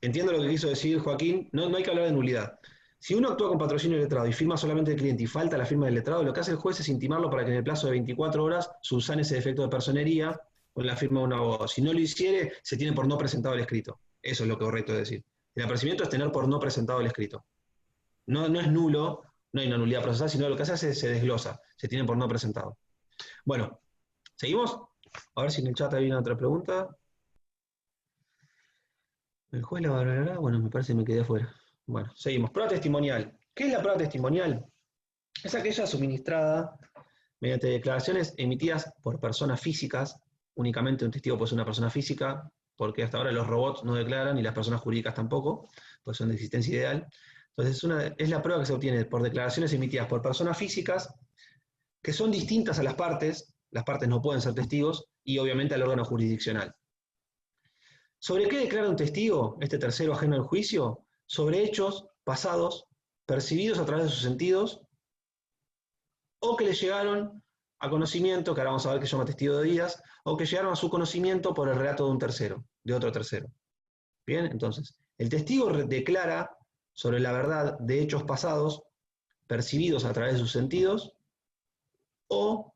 entiendo lo que quiso decir Joaquín, no hay que hablar de nulidad. Si uno actúa con patrocinio del letrado y firma solamente el cliente y falta la firma del letrado, lo que hace el juez es intimarlo para que en el plazo de 24 horas subsane ese defecto de personería con la firma de un abogado. Si no lo hiciere, se tiene por no presentado el escrito. Eso es lo correcto de decir. El apercibimiento es tener por no presentado el escrito. No es nulo, no hay una nulidad procesal, sino lo que hace es se desglosa, se tiene por no presentado. Bueno, ¿seguimos? A ver si en el chat hay una otra pregunta. El juez la valorará, bueno, me parece que me quedé afuera. Bueno, seguimos. Prueba testimonial. ¿Qué es la prueba testimonial? Es aquella suministrada mediante declaraciones emitidas por personas físicas. Únicamente un testigo puede ser una persona física, porque hasta ahora los robots no declaran y las personas jurídicas tampoco, pues son de existencia ideal. Entonces es la prueba que se obtiene por declaraciones emitidas por personas físicas que son distintas a las partes no pueden ser testigos, y obviamente al órgano jurisdiccional. ¿Sobre qué declara un testigo, este tercero ajeno al juicio? Sobre hechos pasados, percibidos a través de sus sentidos, o que le llegaron a conocimiento, que ahora vamos a ver que llama testigo de días, o que llegaron a su conocimiento por el relato de un tercero, de otro tercero. Bien, entonces, el testigo declara sobre la verdad de hechos pasados, percibidos a través de sus sentidos, o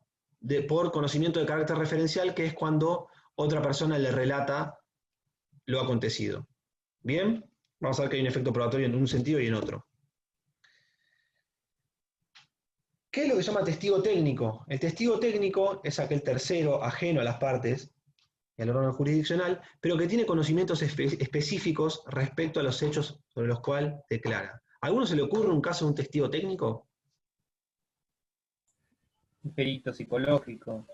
por conocimiento de carácter referencial, que es cuando otra persona le relata lo acontecido. Bien, vamos a ver que hay un efecto probatorio en un sentido y en otro. ¿Qué es lo que se llama testigo técnico? El testigo técnico es aquel tercero ajeno a las partes y al órgano jurisdiccional, pero que tiene conocimientos específicos respecto a los hechos sobre los cuales declara. ¿A alguno se le ocurre un caso de un testigo técnico? Un perito psicológico.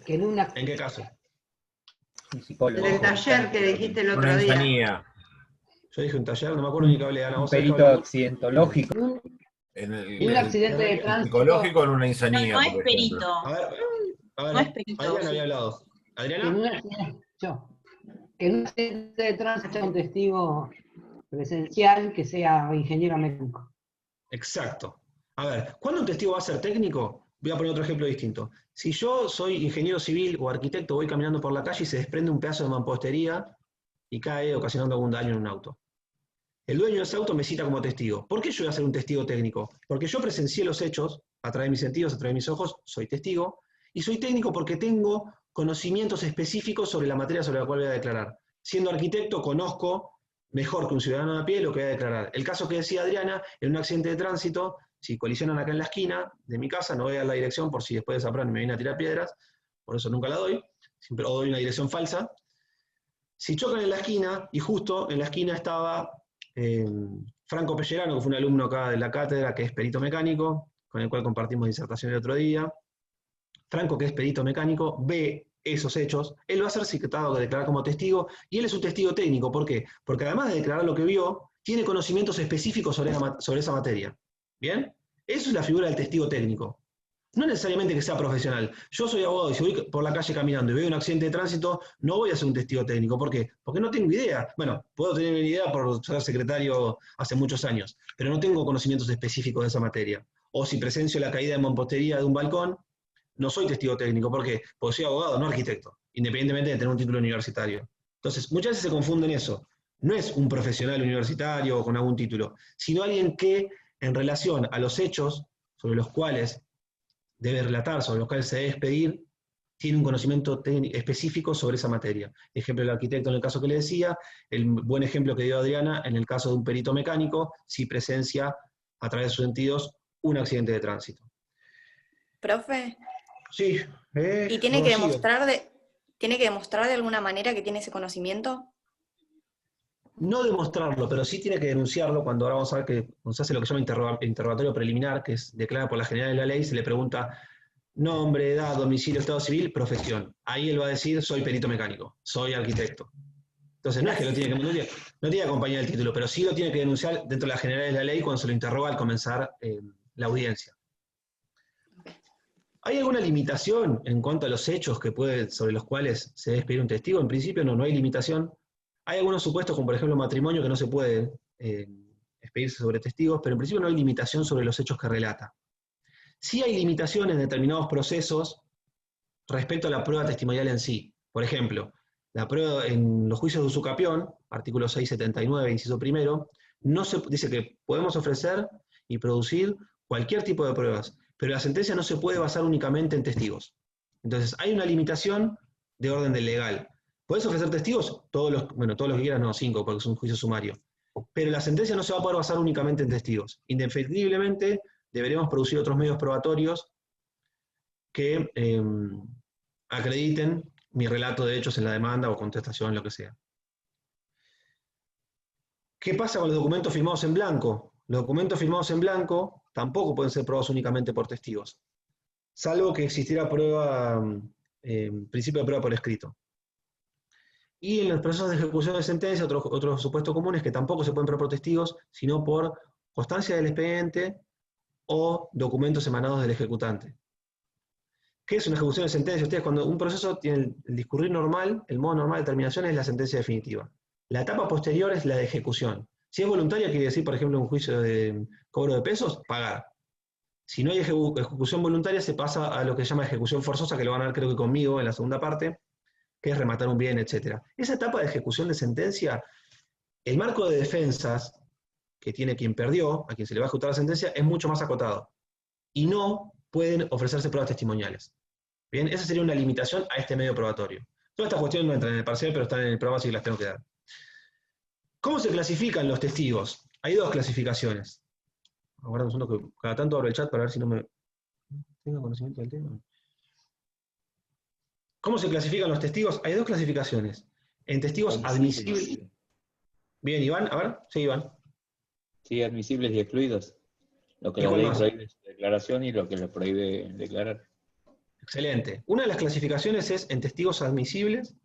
¿En qué caso? Un psicólogo. En el taller que dijiste el otro día. Yo dije un taller, no me acuerdo ni qué hablé. Ana, Un perito accidentológico. Un accidente de tránsito. Psicológico en una insanía. No es perito. A ver, No es perito. Adriana había hablado. ¿Adriana? En un accidente de tránsito un testigo presencial que sea ingeniero mecánico. Exacto. A ver, ¿cuándo un testigo va a ser técnico? Voy a poner otro ejemplo distinto. Si yo soy ingeniero civil o arquitecto, voy caminando por la calle y se desprende un pedazo de mampostería y cae ocasionando algún daño en un auto. El dueño de ese auto me cita como testigo. ¿Por qué yo voy a ser un testigo técnico? Porque yo presencié los hechos a través de mis sentidos, a través de mis ojos, soy testigo, y soy técnico porque tengo conocimientos específicos sobre la materia sobre la cual voy a declarar. Siendo arquitecto, conozco mejor que un ciudadano de a pie lo que voy a declarar. El caso que decía Adriana, en un accidente de tránsito, si colisionan acá en la esquina de mi casa, no voy a dar la dirección por si después de Zapran me vienen a tirar piedras, por eso nunca la doy, siempre doy una dirección falsa. Si chocan en la esquina, y justo en la esquina estaba Franco Pellerano, que fue un alumno acá de la cátedra, que es perito mecánico, con el cual compartimos disertación el otro día. Franco, que es perito mecánico, ve esos hechos, él va a ser citado a declarar como testigo, y él es un testigo técnico. ¿Por qué? Porque además de declarar lo que vio, tiene conocimientos específicos sobre esa materia. ¿Bien? Eso es la figura del testigo técnico. No necesariamente que sea profesional. Yo soy abogado y si voy por la calle caminando y veo un accidente de tránsito, no voy a ser un testigo técnico. ¿Por qué? Porque no tengo idea. Bueno, puedo tener una idea por ser secretario hace muchos años, pero no tengo conocimientos específicos de esa materia. O si presencio la caída de mampostería de un balcón, no soy testigo técnico. ¿Por qué? Porque soy abogado, no arquitecto, independientemente de tener un título universitario. Entonces, muchas veces se confunden eso. No es un profesional universitario con algún título, sino alguien que, en relación a los hechos sobre los cuales debe relatar, sobre los cuales se debe expedir, tiene un conocimiento específico sobre esa materia. Ejemplo del arquitecto en el caso que le decía, el buen ejemplo que dio Adriana en el caso de un perito mecánico, si presencia a través de sus sentidos un accidente de tránsito. Profe. Sí. ¿Y tiene que demostrar de alguna manera que tiene ese conocimiento? No demostrarlo, pero sí tiene que denunciarlo. Cuando ahora vamos a ver que cuando se hace lo que se llama interrogatorio preliminar, que es declarado por la general de la ley, se le pregunta nombre, edad, domicilio, estado civil, profesión. Ahí él va a decir, soy perito mecánico, soy arquitecto. Entonces no es que no tiene que acompañar el título, pero sí lo tiene que denunciar dentro de la general de la ley cuando se lo interroga al comenzar la audiencia. ¿Hay alguna limitación en cuanto a los hechos sobre los cuales se debe expedir un testigo? En principio no hay limitación. Hay algunos supuestos, como por ejemplo matrimonio, que no se puede expedirse sobre testigos, pero en principio no hay limitación sobre los hechos que relata. Sí hay limitaciones en determinados procesos respecto a la prueba testimonial en sí. Por ejemplo, La prueba en los juicios de usucapión, artículo 679, inciso primero, dice que podemos ofrecer y producir cualquier tipo de pruebas, pero la sentencia no se puede basar únicamente en testigos. Entonces, hay una limitación de orden del legal. ¿Puedes ofrecer testigos? Todos los que quieras, no, 5, porque es un juicio sumario. Pero la sentencia no se va a poder basar únicamente en testigos. Indefectiblemente, deberemos producir otros medios probatorios que acrediten mi relato de hechos en la demanda o contestación, lo que sea. ¿Qué pasa con los documentos firmados en blanco? Los documentos firmados en blanco tampoco pueden ser probados únicamente por testigos, salvo que existiera principio de prueba por escrito. Y en los procesos de ejecución de sentencia, otro supuesto común es que tampoco se pueden probar por testigos, sino por constancia del expediente o documentos emanados del ejecutante. ¿Qué es una ejecución de sentencia? Ustedes, cuando un proceso tiene el discurrir normal, el modo normal de terminación es la sentencia definitiva. La etapa posterior es la de ejecución. Si es voluntaria, quiere decir, por ejemplo, un juicio de cobro de pesos, pagar. Si no hay ejecución voluntaria, se pasa a lo que se llama ejecución forzosa, que lo van a ver creo que conmigo en la segunda parte, que es rematar un bien, etc. Esa etapa de ejecución de sentencia, el marco de defensas que tiene quien perdió, a quien se le va a ejecutar la sentencia, es mucho más acotado. Y no pueden ofrecerse pruebas testimoniales. Bien, esa sería una limitación a este medio probatorio. Todas estas cuestiones no entran en el parcial, pero están en el programa, así que las tengo que dar. ¿Cómo se clasifican los testigos? Hay dos clasificaciones. Aguarda un segundo que cada tanto abro el chat para ver si no me... ¿Tengo conocimiento del tema? ¿Cómo se clasifican los testigos? Hay dos clasificaciones. En testigos admisibles... Bien, Iván, a ver. Sí, Iván. Sí, admisibles y excluidos. Lo que la ley prohíbe es declaración y lo que le prohíbe declarar. Excelente. Una de las clasificaciones es en testigos admisibles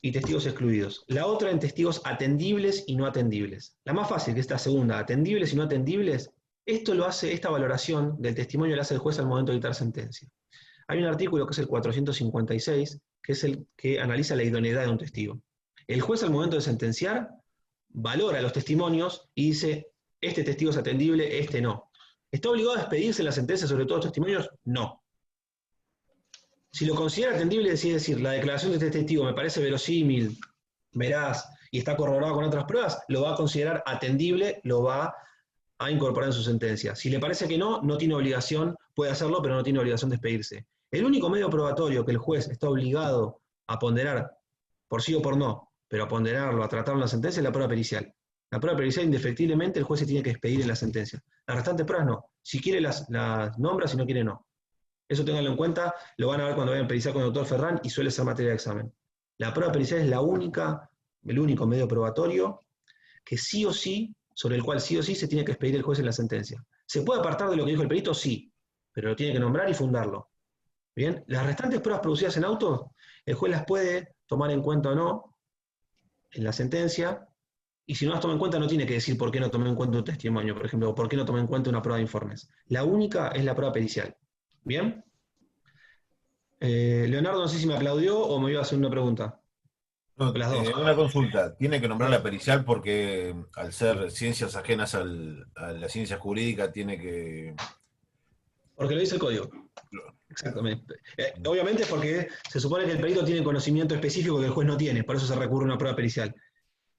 y testigos excluidos. La otra en testigos atendibles y no atendibles. La más fácil, que es esta segunda, atendibles y no atendibles, esta valoración del testimonio la hace el juez al momento de dictar sentencia. Hay un artículo que es el 456, que es el que analiza la idoneidad de un testigo. El juez al momento de sentenciar valora los testimonios y dice, este testigo es atendible, este no. ¿Está obligado a expedirse la sentencia sobre todos los testimonios? No. Si lo considera atendible, es decir, la declaración de este testigo me parece verosímil, veraz, y está corroborado con otras pruebas, lo va a considerar atendible, lo va a incorporar en su sentencia. Si le parece que no, no tiene obligación, puede hacerlo, pero no tiene obligación de expedirse. El único medio probatorio que el juez está obligado a ponderar, por sí o por no, pero a ponderarlo, a tratarlo en la sentencia, es la prueba pericial. La prueba pericial, indefectiblemente, el juez se tiene que expedir en la sentencia. Las restantes pruebas no. Si quiere las nombra, si no quiere no. Eso ténganlo en cuenta, lo van a ver cuando vayan a periciar con el doctor Ferrán y suele ser materia de examen. La prueba pericial es el único medio probatorio que sí o sí, sobre el cual sí o sí se tiene que expedir el juez en la sentencia. ¿Se puede apartar de lo que dijo el perito? Sí, pero lo tiene que nombrar y fundarlo. Bien, las restantes pruebas producidas en auto, el juez las puede tomar en cuenta o no en la sentencia, y si no las toma en cuenta no tiene que decir por qué no tomé en cuenta un testimonio, por ejemplo, o por qué no tomé en cuenta una prueba de informes. La única es la prueba pericial. ¿Bien? Leonardo, no sé si me aplaudió o me iba a hacer una pregunta. No, las dos. Una consulta. ¿Tiene que nombrar la pericial porque al ser ciencias ajenas a la ciencia jurídica tiene que...? Porque lo dice el código. Exactamente. Obviamente es porque se supone que el perito tiene conocimiento específico que el juez no tiene, por eso se recurre a una prueba pericial.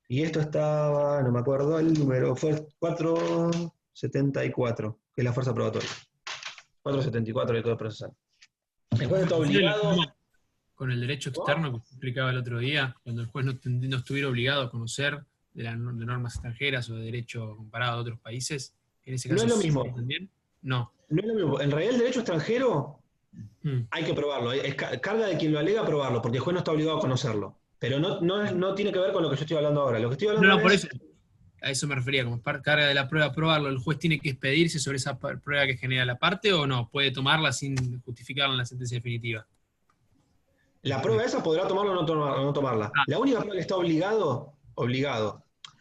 Y esto estaba, no me acuerdo el número, fue 474, que es la fuerza probatoria. 474 del Código Procesal. El juez está obligado... Con el derecho externo que explicaba el otro día, cuando el juez no estuviera obligado a conocer de normas extranjeras o de derecho comparado a otros países, en ese caso... No es lo mismo. ¿También? No. No es lo mismo. En realidad el derecho extranjero hay que probarlo. Es carga de quien lo alega probarlo, porque el juez no está obligado a conocerlo. Pero no tiene que ver con lo que yo estoy hablando ahora. Lo que estoy hablando por eso. A eso me refería, como carga de la prueba probarlo, ¿el juez tiene que expedirse sobre esa prueba que genera la parte o no? ¿Puede tomarla sin justificarla en la sentencia definitiva? La prueba esa podrá tomarla o no tomarla. La única prueba que está obligado,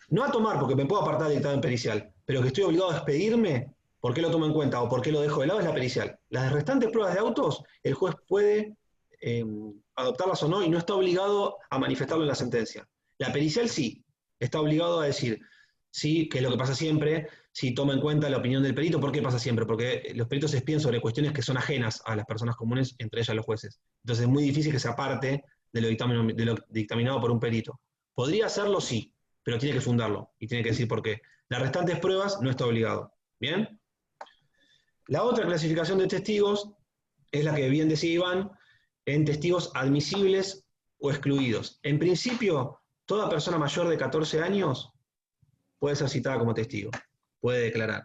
no a tomar porque me puedo apartar del dictamen pericial, pero que estoy obligado a expedirme, ¿por qué lo tomo en cuenta o por qué lo dejo de lado? Es la pericial. Las restantes pruebas de autos, el juez puede adoptarlas o no y no está obligado a manifestarlo en la sentencia. La pericial sí, está obligado a decir... Sí, que es lo que pasa siempre, si toma en cuenta la opinión del perito. ¿Por qué pasa siempre? Porque los peritos se expiden sobre cuestiones que son ajenas a las personas comunes, entre ellas los jueces. Entonces es muy difícil que se aparte de lo dictaminado por un perito. Podría hacerlo, sí, pero tiene que fundarlo y tiene que decir por qué. Las restantes pruebas no está obligado. ¿Bien? La otra clasificación de testigos es la que bien decía Iván, en testigos admisibles o excluidos. En principio, toda persona mayor de 14 años puede ser citada como testigo, puede declarar.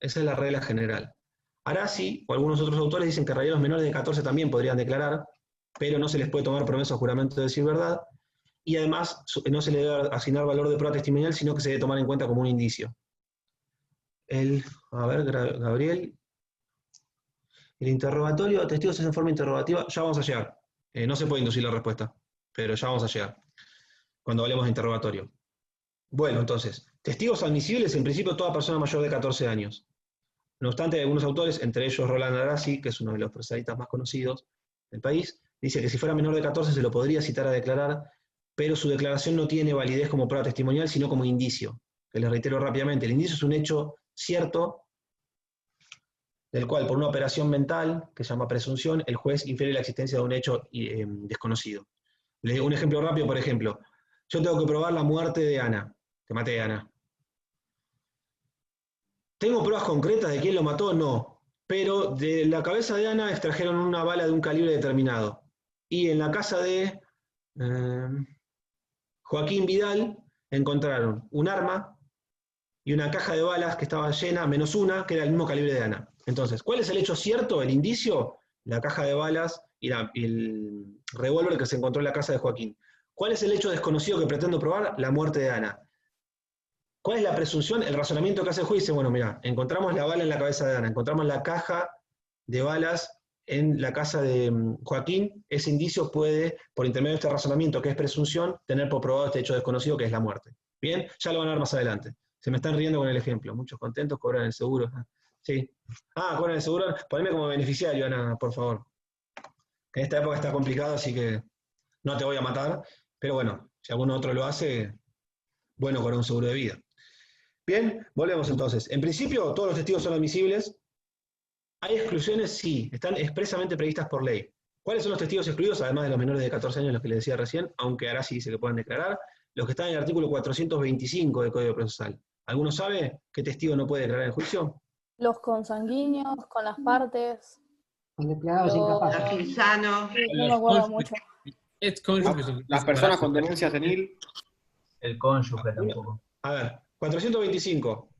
Esa es la regla general. Arasi o algunos otros autores dicen que en realidad los menores de 14 también podrían declarar, pero no se les puede tomar promesa o juramento de decir verdad, y además no se le debe asignar valor de prueba testimonial, sino que se debe tomar en cuenta como un indicio. Gabriel, el interrogatorio de testigos es en forma interrogativa, ya vamos a llegar. No se puede inducir la respuesta, pero ya vamos a llegar, cuando hablemos de interrogatorio. Bueno, entonces, testigos admisibles, en principio toda persona mayor de 14 años. No obstante, hay algunos autores, entre ellos Roland Arasi, que es uno de los procesalistas más conocidos del país, dice que si fuera menor de 14 se lo podría citar a declarar, pero su declaración no tiene validez como prueba testimonial, sino como indicio. Que les reitero rápidamente, el indicio es un hecho cierto, del cual por una operación mental, que se llama presunción, el juez infiere la existencia de un hecho desconocido. Les doy un ejemplo rápido, por ejemplo. Yo tengo que probar la muerte de Ana, que maté a Ana. ¿Tengo pruebas concretas de quién lo mató? No. Pero de la cabeza de Ana extrajeron una bala de un calibre determinado. Y en la casa de Joaquín Vidal encontraron un arma y una caja de balas que estaba llena, menos una, que era el mismo calibre de Ana. Entonces, ¿cuál es el hecho cierto, el indicio? La caja de balas y el revólver que se encontró en la casa de Joaquín. ¿Cuál es el hecho desconocido que pretendo probar? La muerte de Ana. ¿Cuál es la presunción? El razonamiento que hace el juez dice, bueno, mira, encontramos la bala en la cabeza de Ana, encontramos la caja de balas en la casa de Joaquín, ese indicio puede, por intermedio de este razonamiento que es presunción, tener por probado este hecho desconocido que es la muerte. Bien, ya lo van a ver más adelante. Se me están riendo con el ejemplo. Muchos contentos, cobran el seguro. Sí. Cobran el seguro. Poneme como beneficiario, Ana, por favor. En esta época está complicado, así que no te voy a matar. Pero bueno, si alguno otro lo hace, bueno, con un seguro de vida. Bien, volvemos entonces. En principio, todos los testigos son admisibles. ¿Hay exclusiones? Sí, están expresamente previstas por ley. ¿Cuáles son los testigos excluidos? Además de los menores de 14 años, los que les decía recién, aunque ahora sí dice que pueden declarar, los que están en el artículo 425 del Código Procesal. ¿Alguno sabe qué testigo no puede declarar en juicio? Los consanguíneos, con las partes. Con declarados incapaces. Aquisano. Sí, no me acuerdo mucho. Las personas con demencia senil. El cónyuge tampoco. A ver, 425.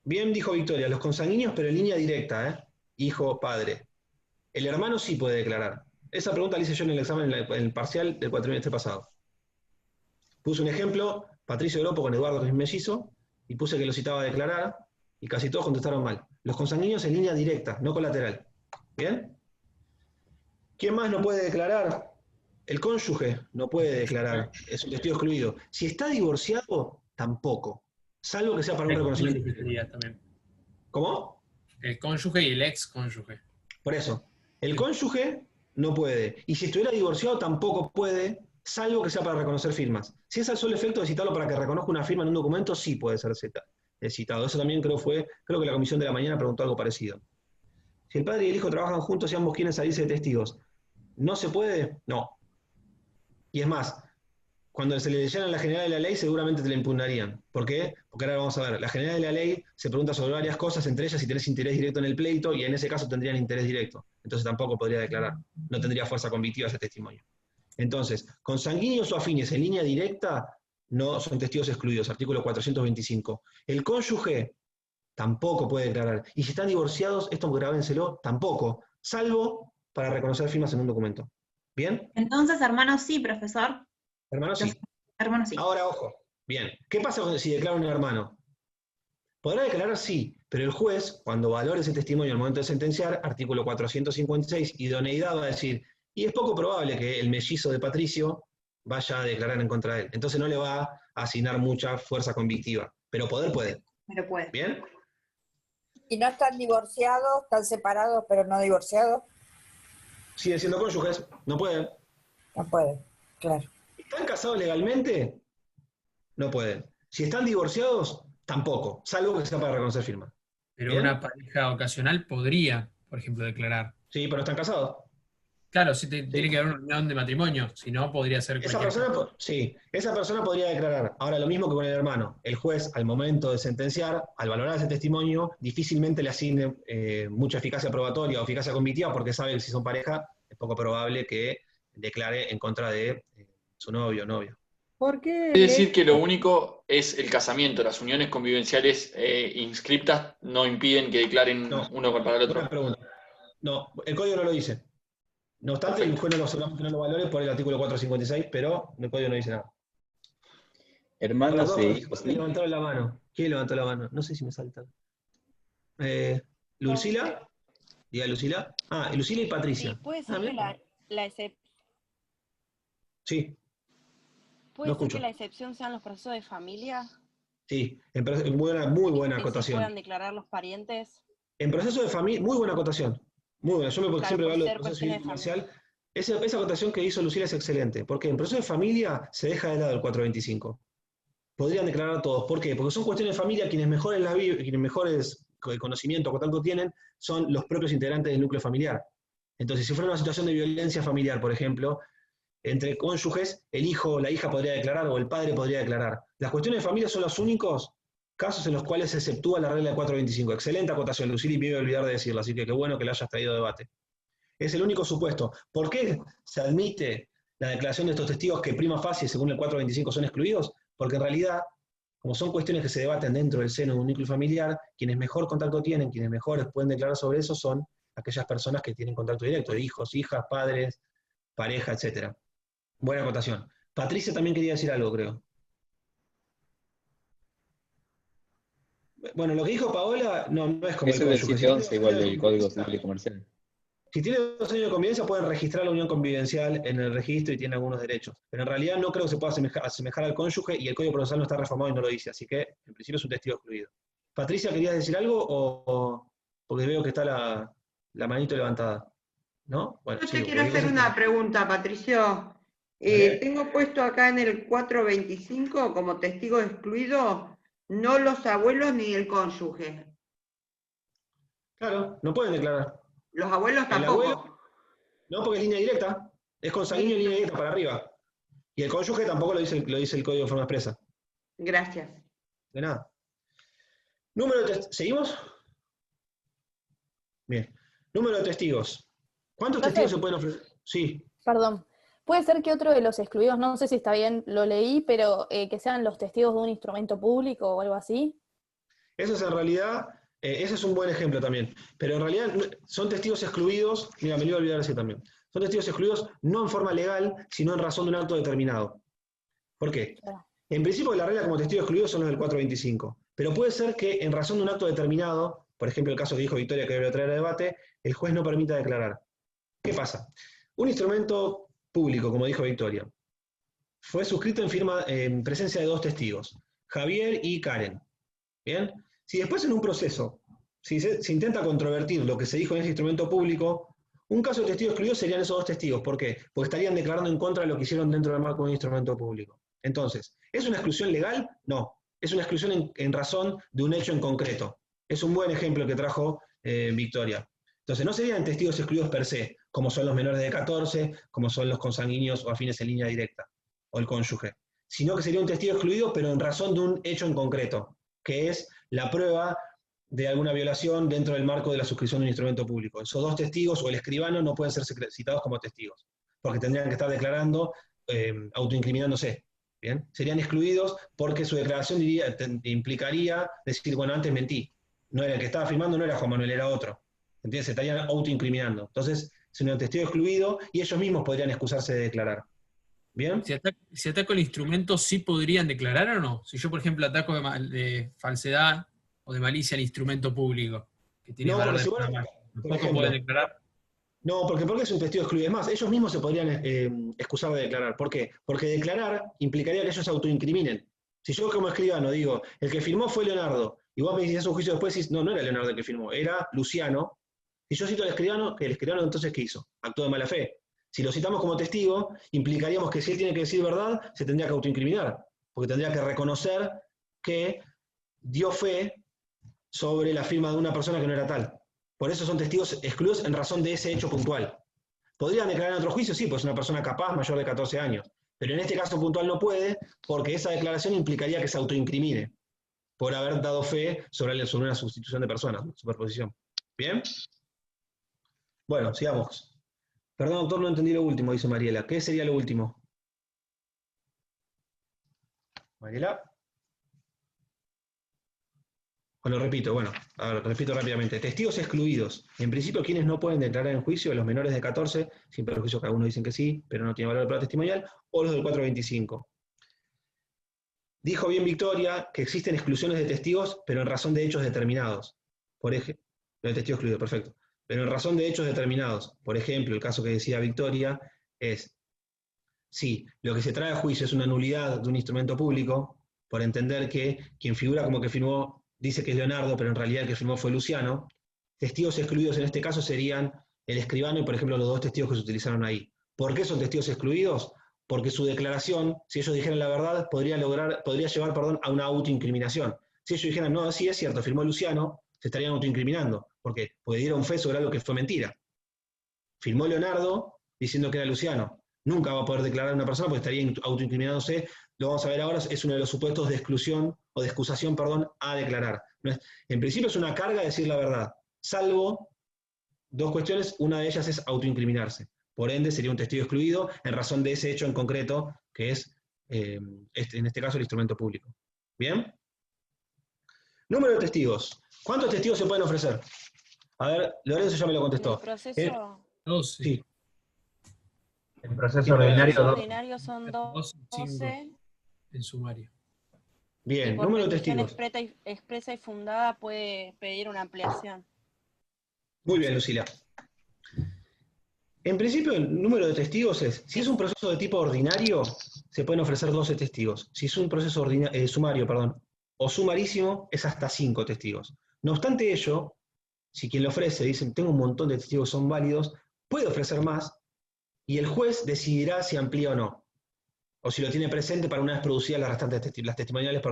Bien dijo Victoria, los consanguíneos, pero en línea directa, hijo, padre. El hermano sí puede declarar. Esa pregunta la hice yo en el examen, en el parcial del cuatrimestre pasado. Puse un ejemplo, Patricio Gropo con Eduardo, que es mellizo, y puse que lo citaba a declarar, y casi todos contestaron mal. Los consanguíneos en línea directa, no colateral. ¿Bien? ¿Quién más no puede declarar? El cónyuge no puede declarar, es un testigo excluido. Si está divorciado, tampoco, salvo que sea para un reconocimiento. ¿Cómo? El cónyuge y el ex cónyuge. Por eso, el cónyuge no puede, y si estuviera divorciado tampoco puede, salvo que sea para reconocer firmas. Si es al solo efecto de citarlo para que reconozca una firma en un documento, sí puede ser citado. Eso también creo que la comisión de la mañana preguntó algo parecido. Si el padre y el hijo trabajan juntos y ambos quieren salirse de testigos, ¿no se puede? No. Y es más, cuando se le leyeran la general de la ley, seguramente te la impugnarían. ¿Por qué? Porque ahora vamos a ver, la general de la ley se pregunta sobre varias cosas, entre ellas si tenés interés directo en el pleito, y en ese caso tendrían interés directo. Entonces tampoco podría declarar, no tendría fuerza convictiva ese testimonio. Entonces, consanguíneos o afines en línea directa no son testigos excluidos, artículo 425. El cónyuge tampoco puede declarar. Y si están divorciados, esto grábenselo, tampoco, salvo para reconocer firmas en un documento. ¿Bien? Entonces, hermanos sí, profesor. Hermanos sí. Hermanos sí. Ahora, ojo. Bien. ¿Qué pasa si declara un hermano? Podrá declarar sí, pero el juez, cuando valore ese testimonio al momento de sentenciar, artículo 456, idoneidad, va a decir, y es poco probable que el mellizo de Patricio vaya a declarar en contra de él. Entonces no le va a asignar mucha fuerza convictiva. Pero poder puede. Pero puede. ¿Bien? ¿Y no están divorciados, están separados, pero no divorciados? Siguen siendo cónyuges, no pueden. No pueden, claro. ¿Están casados legalmente? No pueden. Si están divorciados, tampoco, salvo que sea para reconocer firma. Pero ¿bien? Una pareja ocasional podría, por ejemplo, declarar. Sí, pero no están casados. Claro, sí, tiene que haber una unión de matrimonio, si no podría ser Esa cualquier persona, sí, esa persona podría declarar. Ahora, lo mismo que con el hermano. El juez, al momento de sentenciar, al valorar ese testimonio, difícilmente le asigne mucha eficacia probatoria o eficacia convitiva, porque sabe que si son pareja, es poco probable que declare en contra de su novio o novia. ¿Por qué? Es decir, que lo único es el casamiento. Las uniones convivenciales inscriptas no impiden que declaren uno para el otro. Buena pregunta. No, el código no lo dice. No obstante, el juez solamente no lo valore por el artículo 456, pero el código no dice nada. Hermanos e hijos. ¿Quién levantó la mano? ¿Quién levantó la mano? No sé si me salta. ¿Lucila? Diga Lucila. Ah, Lucila y Patricia. Sí, puede ser que la excepción. Sí. ¿Puede No ser escucho. que la excepción sean los procesos de familia? Sí, muy buena Que se acotación. puedan declarar los parientes. En proceso de familia, muy buena acotación. Muy buena. Yo Claro, siempre por hablo de ser proceso civil cuestiones comercial. Esa acotación que hizo Lucila es excelente, porque en proceso de familia se deja de lado el 425. Podrían declarar todos. ¿Por qué? Porque son cuestiones de familia, quienes mejores conocimiento o contacto tienen son los propios integrantes del núcleo familiar. Entonces, si fuera una situación de violencia familiar, por ejemplo, entre cónyuges, el hijo o la hija podría declarar o el padre podría declarar. Las cuestiones de familia son los únicos casos en los cuales se exceptúa la regla del 425. Excelente acotación, Lucila, y me iba a olvidar de decirlo, así que qué bueno que la hayas traído a debate. Es el único supuesto. ¿Por qué se admite la declaración de estos testigos que prima facie, según el 425, son excluidos? Porque en realidad, como son cuestiones que se debaten dentro del seno de un núcleo familiar, quienes mejor contacto tienen, quienes mejores pueden declarar sobre eso son aquellas personas que tienen contacto directo, hijos, hijas, padres, pareja, etc. Buena acotación. Patricia también quería decir algo, creo. Bueno, lo que dijo Paola no es como Eso el del cónyuge. 711 igual del Código Civil y Comercial. Si tiene 2 años de convivencia, pueden registrar la unión convivencial en el registro y tiene algunos derechos. Pero en realidad no creo que se pueda asemejar al cónyuge y el Código Procesal no está reformado y no lo dice. Así que, en principio, es un testigo excluido. Patricia, ¿querías decir algo o porque veo que está la manito levantada? ¿No? Bueno, Yo te quiero hacer una pregunta, Patricio. Tengo puesto acá en el 425 como testigo excluido no los abuelos ni el cónyuge. Claro, no pueden declarar. Los abuelos tampoco. Abuelo, no, porque es línea directa. Es consanguíneo y línea directa para arriba. Y el cónyuge tampoco lo dice el código de forma expresa. Gracias. De nada. Número de testigos. ¿Seguimos? Bien. Número de testigos. ¿Cuántos testigos se pueden ofrecer? Sí. Perdón. Puede ser que otro de los excluidos, no sé si está bien, lo leí, pero que sean los testigos de un instrumento público o algo así. Eso es en realidad, ese es un buen ejemplo también. Pero en realidad son testigos excluidos, mira, me lo iba a olvidar ese también. Son testigos excluidos no en forma legal, sino en razón de un acto determinado. ¿Por qué? En principio la regla como testigo excluido son los del 425. Pero puede ser que en razón de un acto determinado, por ejemplo el caso que dijo Victoria que debe traer a debate, el juez no permita declarar. ¿Qué pasa? Un instrumento público, como dijo Victoria, fue suscrito en presencia de 2 testigos, Javier y Karen. ¿Bien? Si después en un proceso se intenta controvertir lo que se dijo en ese instrumento público, un caso de testigo excluido serían esos 2 testigos. ¿Por qué? Porque estarían declarando en contra de lo que hicieron dentro del marco de un instrumento público. Entonces, ¿es una exclusión legal? No. Es una exclusión en razón de un hecho en concreto. Es un buen ejemplo que trajo Victoria. Entonces, no serían testigos excluidos per se, como son los menores de 14, como son los consanguíneos o afines en línea directa, o el cónyuge, sino que sería un testigo excluido, pero en razón de un hecho en concreto, que es la prueba de alguna violación dentro del marco de la suscripción de un instrumento público. Esos 2 testigos o el escribano no pueden ser citados como testigos, porque tendrían que estar declarando, autoincriminándose. ¿Bien? Serían excluidos porque su declaración implicaría decir, bueno, antes mentí. No era el que estaba firmando, no era Juan Manuel, era otro. ¿Entiendes? Se estarían autoincriminando. Entonces, es un testigo excluido y ellos mismos podrían excusarse de declarar. ¿Bien? Si ataco el instrumento, ¿sí podrían declarar o no? Si yo, por ejemplo, ataco de falsedad o de malicia al instrumento público, que tiene valor de prueba más, ¿tampoco pueden declarar? No, porque es un testigo excluido. Es más, ellos mismos se podrían excusar de declarar. ¿Por qué? Porque declarar implicaría que ellos se autoincriminen. Si yo como escribano digo, el que firmó fue Leonardo, y vos me dices un juicio después y dices, no era Leonardo el que firmó, era Luciano. Si yo cito al escribano, el escribano entonces ¿qué hizo? Actuó de mala fe. Si lo citamos como testigo, implicaríamos que si él tiene que decir verdad, se tendría que autoincriminar, porque tendría que reconocer que dio fe sobre la firma de una persona que no era tal. Por eso son testigos excluidos en razón de ese hecho puntual. ¿Podrían declarar en otro juicio? Sí, pues es una persona capaz mayor de 14 años. Pero en este caso puntual no puede, porque esa declaración implicaría que se autoincrimine por haber dado fe sobre una sustitución de personas, superposición. ¿Bien? Bueno, sigamos. Perdón, doctor, no entendí lo último, dice Mariela. ¿Qué sería lo último? Mariela. Lo repito, bueno, a ver, repito rápidamente. Testigos excluidos. En principio, quienes no pueden declarar en juicio, los menores de 14, sin perjuicio que algunos dicen que sí, pero no tiene valor de prueba testimonial, o los del 425. Dijo bien Victoria que existen exclusiones de testigos, pero en razón de hechos determinados. Por ejemplo, de testigo excluido, perfecto. Pero en razón de hechos determinados. Por ejemplo, el caso que decía Victoria es, si lo que se trae a juicio es una nulidad de un instrumento público, por entender que quien figura como que firmó dice que es Leonardo, pero en realidad el que firmó fue Luciano. Testigos excluidos en este caso serían el escribano y, por ejemplo, los dos testigos que se utilizaron ahí. ¿Por qué son testigos excluidos? Porque su declaración, si ellos dijeran la verdad, podría llevar a una autoincriminación. Si ellos dijeran, no, sí es cierto, firmó Luciano, se estarían autoincriminando, porque dieron fe sobre algo que fue mentira. Firmó Leonardo diciendo que era Luciano. Nunca va a poder declarar una persona porque estaría autoincriminándose. Lo vamos a ver ahora, es uno de los supuestos de exclusión, o de excusación, perdón, a declarar. En principio es una carga decir la verdad, salvo dos cuestiones, una de ellas es autoincriminarse. Por ende, sería un testigo excluido en razón de ese hecho en concreto, que es, en este caso, el instrumento público. ¿Bien? Número de testigos. ¿Cuántos testigos se pueden ofrecer? A ver, Lorenzo ya me lo contestó. El proceso... 12. Sí. El proceso ordinario, ordinario son 12. En sumario. Bien, Y por número de petición testigos. expresa y fundada puede pedir una ampliación. Muy bien, Lucila. En principio, el número de testigos es, si es un proceso de tipo ordinario, se pueden ofrecer 12 testigos. Si es un proceso sumario, o sumarísimo, es hasta 5 testigos. No obstante ello, si quien lo ofrece dice, tengo un montón de testigos que son válidos, puede ofrecer más, y el juez decidirá si amplía o no. O si lo tiene presente para una vez producidas las restantes las testimoniales,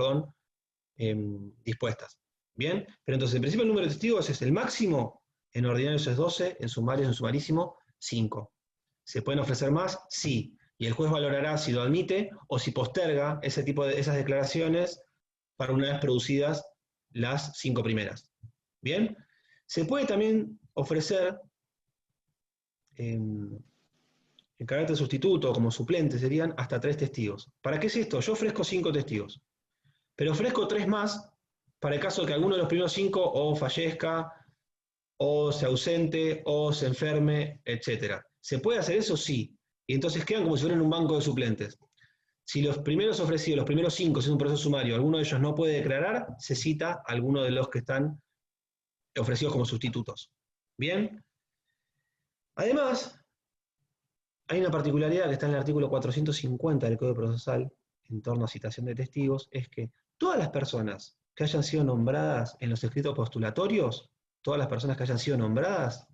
dispuestas. ¿Bien? Pero entonces, en principio, el número de testigos es el máximo, en ordinarios es 12, en sumarios, en sumarísimo, 5. ¿Se pueden ofrecer más? Sí. Y el juez valorará si lo admite o si posterga esas declaraciones para una vez producidas las 5 primeras. ¿Bien? Se puede también ofrecer en carácter sustituto o como suplente serían hasta 3 testigos. ¿Para qué es esto? Yo ofrezco 5 testigos, pero ofrezco 3 más para el caso de que alguno de los primeros 5 o fallezca, o se ausente, o se enferme, etc. ¿Se puede hacer eso? Sí. Y entonces quedan como si fueran un banco de suplentes. Si los primeros ofrecidos, los primeros 5, si es un proceso sumario, alguno de ellos no puede declarar, se cita a alguno de los que están ofrecidos como sustitutos. ¿Bien? Además, hay una particularidad que está en el artículo 450 del Código Procesal, en torno a citación de testigos, es que todas las personas que hayan sido nombradas en los escritos postulatorios, todas las personas que hayan sido nombradas,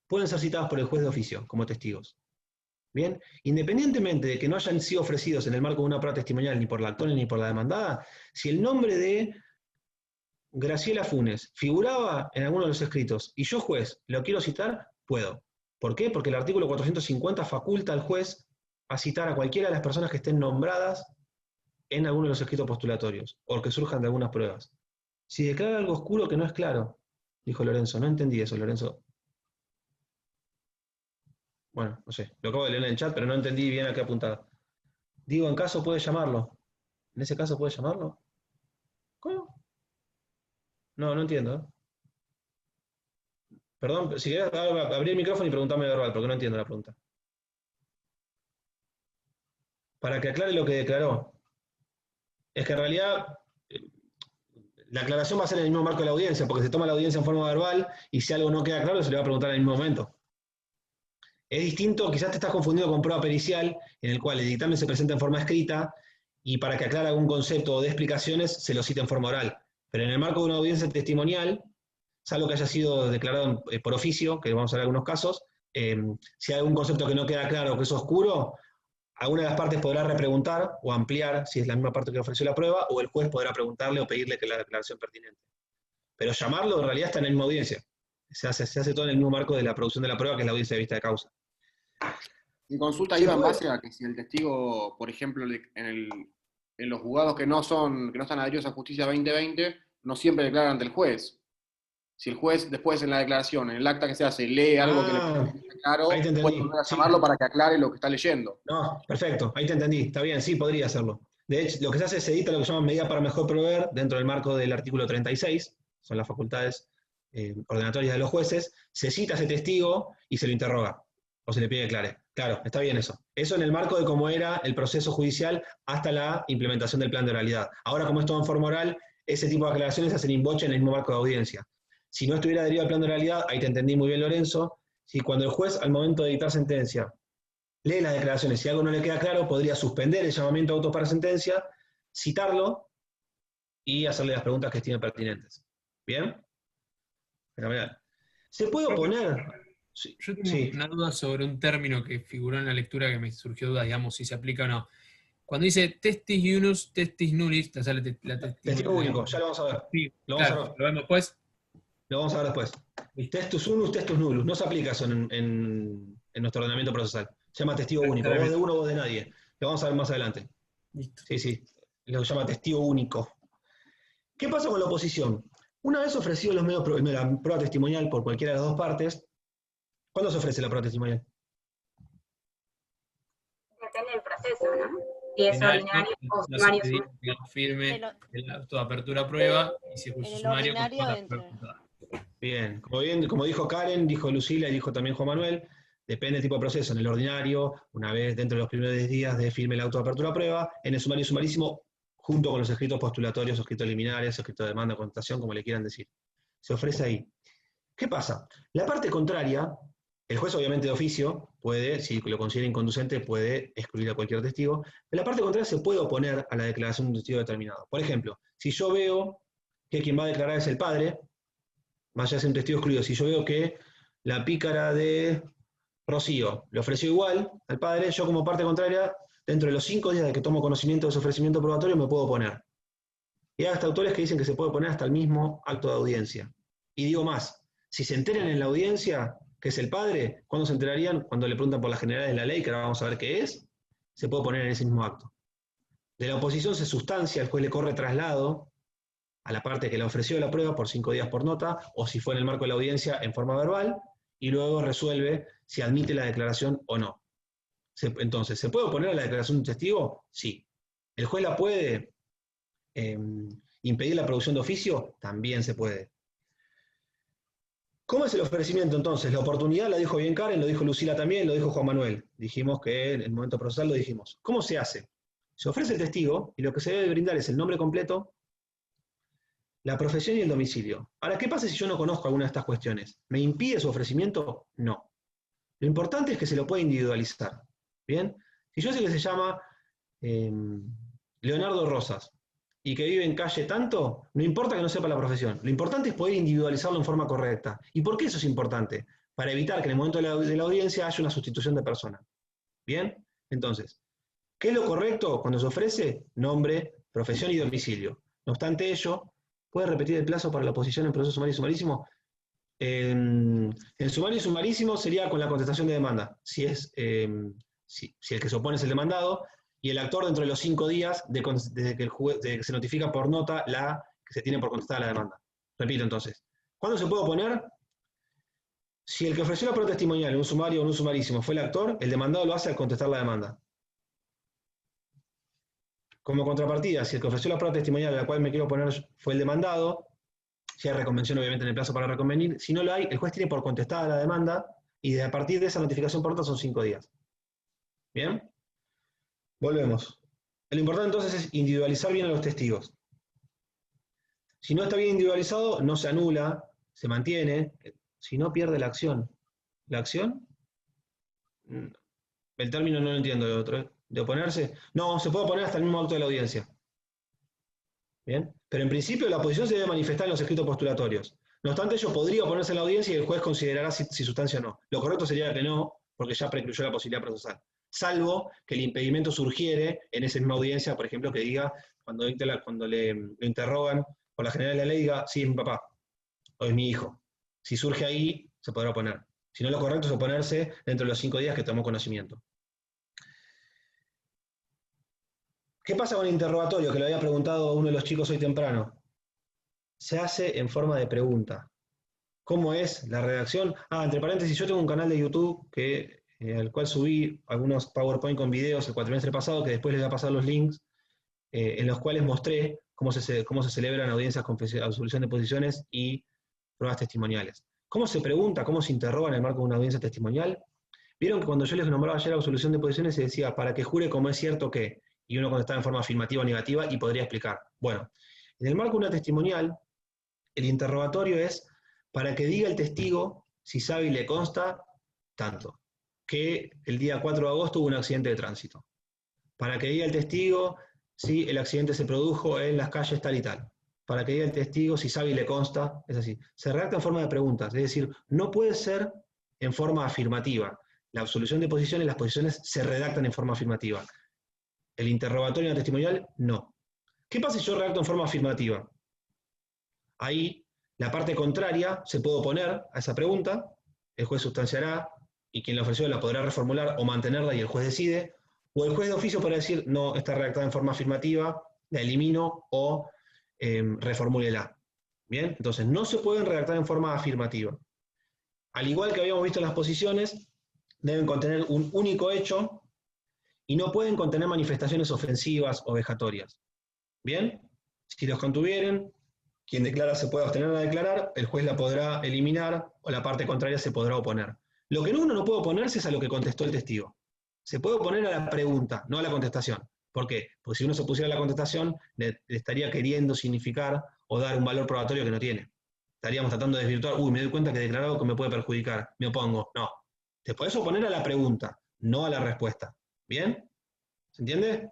pueden ser citadas por el juez de oficio como testigos. ¿Bien? Independientemente de que no hayan sido ofrecidos en el marco de una prueba testimonial ni por la actora ni por la demandada, si el nombre de Graciela Funes figuraba en alguno de los escritos y yo, juez, lo quiero citar, puedo. ¿Por qué? Porque el artículo 450 faculta al juez a citar a cualquiera de las personas que estén nombradas en alguno de los escritos postulatorios, o que surjan de algunas pruebas. Si declara algo oscuro que no es claro, dijo Lorenzo, no entendí eso, Lorenzo. Bueno, no sé, lo acabo de leer en el chat, pero no entendí bien a qué apuntaba. Digo, en caso puede llamarlo. ¿En ese caso puede llamarlo? ¿Cómo? No entiendo, ¿eh? Perdón, si querés abrir el micrófono y preguntarme verbal, porque no entiendo la pregunta. Para que aclare lo que declaró. Es que en realidad la aclaración va a ser en el mismo marco de la audiencia, porque se toma la audiencia en forma verbal y si algo no queda claro se le va a preguntar en el mismo momento. Es distinto, quizás te estás confundiendo con prueba pericial, en el cual el dictamen se presenta en forma escrita y para que aclare algún concepto o de explicaciones se lo cita en forma oral. Pero en el marco de una audiencia testimonial, salvo que haya sido declarado por oficio, que vamos a ver algunos casos, si hay algún concepto que no queda claro o que es oscuro, alguna de las partes podrá repreguntar o ampliar si es la misma parte que ofreció la prueba, o el juez podrá preguntarle o pedirle que la declaración pertinente. Pero llamarlo en realidad está en la misma audiencia. Se hace todo en el mismo marco de la producción de la prueba, que es la audiencia de vista de causa. Mi consulta iba en base a que si el testigo, por ejemplo, en los juzgados que no están adheridos a Justicia 2020, no siempre declaran ante el juez. Si el juez después en la declaración, en el acta que se hace, lee algo que le parece claro, puede volver a llamarlo para que aclare lo que está leyendo. No, perfecto, ahí te entendí, está bien, sí, podría hacerlo. De hecho, lo que se hace es se edita lo que se llama medida para mejor proveer dentro del marco del artículo 36, son las facultades ordenatorias de los jueces, se cita a ese testigo y se lo interroga, o se le pide que aclare. Claro, está bien eso. Eso en el marco de cómo era el proceso judicial hasta la implementación del plan de oralidad. Ahora, como es todo en forma oral, ese tipo de aclaraciones se hacen in voce en el mismo marco de audiencia. Si no estuviera adherido al plan de oralidad, ahí te entendí muy bien, Lorenzo, si cuando el juez, al momento de dictar sentencia, lee las declaraciones, si algo no le queda claro, podría suspender el llamamiento de autos para sentencia, citarlo y hacerle las preguntas que estime pertinentes. ¿Bien? Fenomenal. ¿Se puede oponer? Sí. Yo tengo una duda sobre un término que figuró en la lectura que me surgió duda, digamos, si se aplica o no. Cuando dice testis unus, testis nullis, te sale testigo único, ya lo vamos a ver. Sí, lo vamos claro, a ver. ¿lo vemos después? Lo vamos a ver después. Testus unus, testus nullus. No se aplica eso en nuestro ordenamiento procesal. Se llama testigo único. Voz de uno, voz de nadie. Lo vamos a ver más adelante. Listo. Sí. Lo llama testigo único. ¿Qué pasa con la oposición? Una vez ofrecido la prueba testimonial por cualquiera de las dos partes, ¿cuándo se ofrece la prueba testimonial? Depende del proceso, ¿no? Si es ordinario o sumario. Firme el auto de apertura a prueba y si es sumario, Bien, como dijo Karen, dijo Lucila y dijo también Juan Manuel, depende del tipo de proceso. En el ordinario, una vez dentro de los primeros 10 días de firme el auto de apertura a prueba, en el sumario y sumarísimo, junto con los escritos postulatorios, escritos liminares, escritos de demanda, contestación, como le quieran decir. Se ofrece ahí. ¿Qué pasa? La parte contraria, el juez obviamente de oficio puede, si lo considera inconducente, puede excluir a cualquier testigo, pero la parte contraria se puede oponer a la declaración de un testigo determinado. Por ejemplo, si yo veo que quien va a declarar es el padre, más allá de ser un testigo excluido, si yo veo que la pícara de Rocío le ofreció igual al padre, yo como parte contraria, dentro de los 5 días de que tomo conocimiento de su ofrecimiento probatorio, me puedo oponer. Y hay hasta autores que dicen que se puede oponer hasta el mismo acto de audiencia. Y digo más, si se enteran en la audiencia que es el padre, ¿cuándo se enterarían? Cuando le preguntan por las generalidades de la ley, que ahora vamos a ver qué es, se puede poner en ese mismo acto. De la oposición se sustancia, el juez le corre traslado a la parte que le ofreció la prueba por 5 días por nota, o si fue en el marco de la audiencia en forma verbal, y luego resuelve si admite la declaración o no. Entonces, ¿se puede oponer a la declaración de un testigo? Sí. ¿El juez la puede impedir la producción de oficio? También se puede. ¿Cómo es el ofrecimiento entonces? La oportunidad la dijo bien Karen, lo dijo Lucila también, lo dijo Juan Manuel. Dijimos que en el momento procesal lo dijimos. ¿Cómo se hace? Se ofrece el testigo y lo que se debe brindar es el nombre completo, la profesión y el domicilio. Ahora, ¿qué pasa si yo no conozco alguna de estas cuestiones? ¿Me impide su ofrecimiento? No. Lo importante es que se lo pueda individualizar. ¿Bien? Si yo sé que se llama Leonardo Rosas y que vive en calle tanto, no importa que no sepa la profesión. Lo importante es poder individualizarlo en forma correcta. ¿Y por qué eso es importante? Para evitar que en el momento de la audiencia haya una sustitución de persona. ¿Bien? Entonces, ¿qué es lo correcto cuando se ofrece? Nombre, profesión y domicilio. No obstante ello, ¿puede repetir el plazo para la oposición en proceso sumario y sumarísimo? El sumario y sumarísimo sería con la contestación de demanda. Si el que se opone es el demandado, y el actor dentro de los 5 días desde que se notifica por nota la que se tiene por contestada la demanda. Repito entonces, ¿cuándo se puede oponer? Si el que ofreció la prueba testimonial en un sumario o en un sumarísimo fue el actor, el demandado lo hace al contestar la demanda. Como contrapartida, si el que ofreció la prueba testimonial a la cual me quiero oponer fue el demandado, si hay reconvención obviamente en el plazo para reconvenir, si no lo hay, el juez tiene por contestada la demanda y a partir de esa notificación por nota son 5 días. ¿Bien? Volvemos. Lo importante entonces es individualizar bien a los testigos. Si no está bien individualizado, no se anula, se mantiene, si no pierde la acción. ¿La acción? El término no lo entiendo de oponerse. No, se puede oponer hasta el mismo acto de la audiencia. ¿Bien? Pero en principio la oposición se debe manifestar en los escritos postulatorios. No obstante, ello podría oponerse en la audiencia y el juez considerará si sustancia o no. Lo correcto sería que no, porque ya precluyó la posibilidad procesal. Salvo que el impedimento surgiere en esa misma audiencia, por ejemplo, que diga, cuando le interrogan por la generalidad de la ley, diga, sí, es mi papá, o es mi hijo. Si surge ahí, se podrá oponer. Si no, lo correcto es oponerse dentro de los 5 días que tomó conocimiento. ¿Qué pasa con el interrogatorio? Que lo había preguntado uno de los chicos hoy temprano. Se hace en forma de pregunta. ¿Cómo es la redacción? Entre paréntesis, yo tengo un canal de YouTube al cual subí algunos PowerPoint con videos el cuatrimestre pasado, que después les voy a pasar los links, en los cuales mostré cómo se celebran audiencias con absolución de posiciones y pruebas testimoniales. ¿Cómo se pregunta, cómo se interroga en el marco de una audiencia testimonial? Vieron que cuando yo les nombraba ayer absolución de posiciones se decía, para que jure como es cierto que, y uno contestaba en forma afirmativa o negativa y podría explicar. Bueno, en el marco de una testimonial, el interrogatorio es para que diga el testigo si sabe y le consta tanto, que el día 4 de agosto hubo un accidente de tránsito. Para que diga el testigo si el accidente se produjo en las calles tal y tal. Para que diga el testigo si sabe y le consta, es así. Se redacta en forma de preguntas, es decir, no puede ser en forma afirmativa. La absolución de posiciones, las posiciones se redactan en forma afirmativa. El interrogatorio en la testimonial, no. ¿Qué pasa si yo redacto en forma afirmativa? Ahí, la parte contraria se puede oponer a esa pregunta, el juez sustanciará, y quien la ofreció la podrá reformular o mantenerla y el juez decide, o el juez de oficio podrá decir, no, está redactada en forma afirmativa, la elimino o reformúlela. Bien, entonces no se pueden redactar en forma afirmativa. Al igual que habíamos visto en las posiciones, deben contener un único hecho y no pueden contener manifestaciones ofensivas o vejatorias. Bien, si los contuvieren, quien declara se puede abstener a declarar, el juez la podrá eliminar o la parte contraria se podrá oponer. Lo que uno no puede oponerse es a lo que contestó el testigo. Se puede oponer a la pregunta, no a la contestación. ¿Por qué? Porque si uno se pusiera a la contestación, le estaría queriendo significar o dar un valor probatorio que no tiene. Estaríamos tratando de desvirtuar, me doy cuenta que he declarado que me puede perjudicar, me opongo. No. Te podés oponer a la pregunta, no a la respuesta. ¿Bien? ¿Se entiende?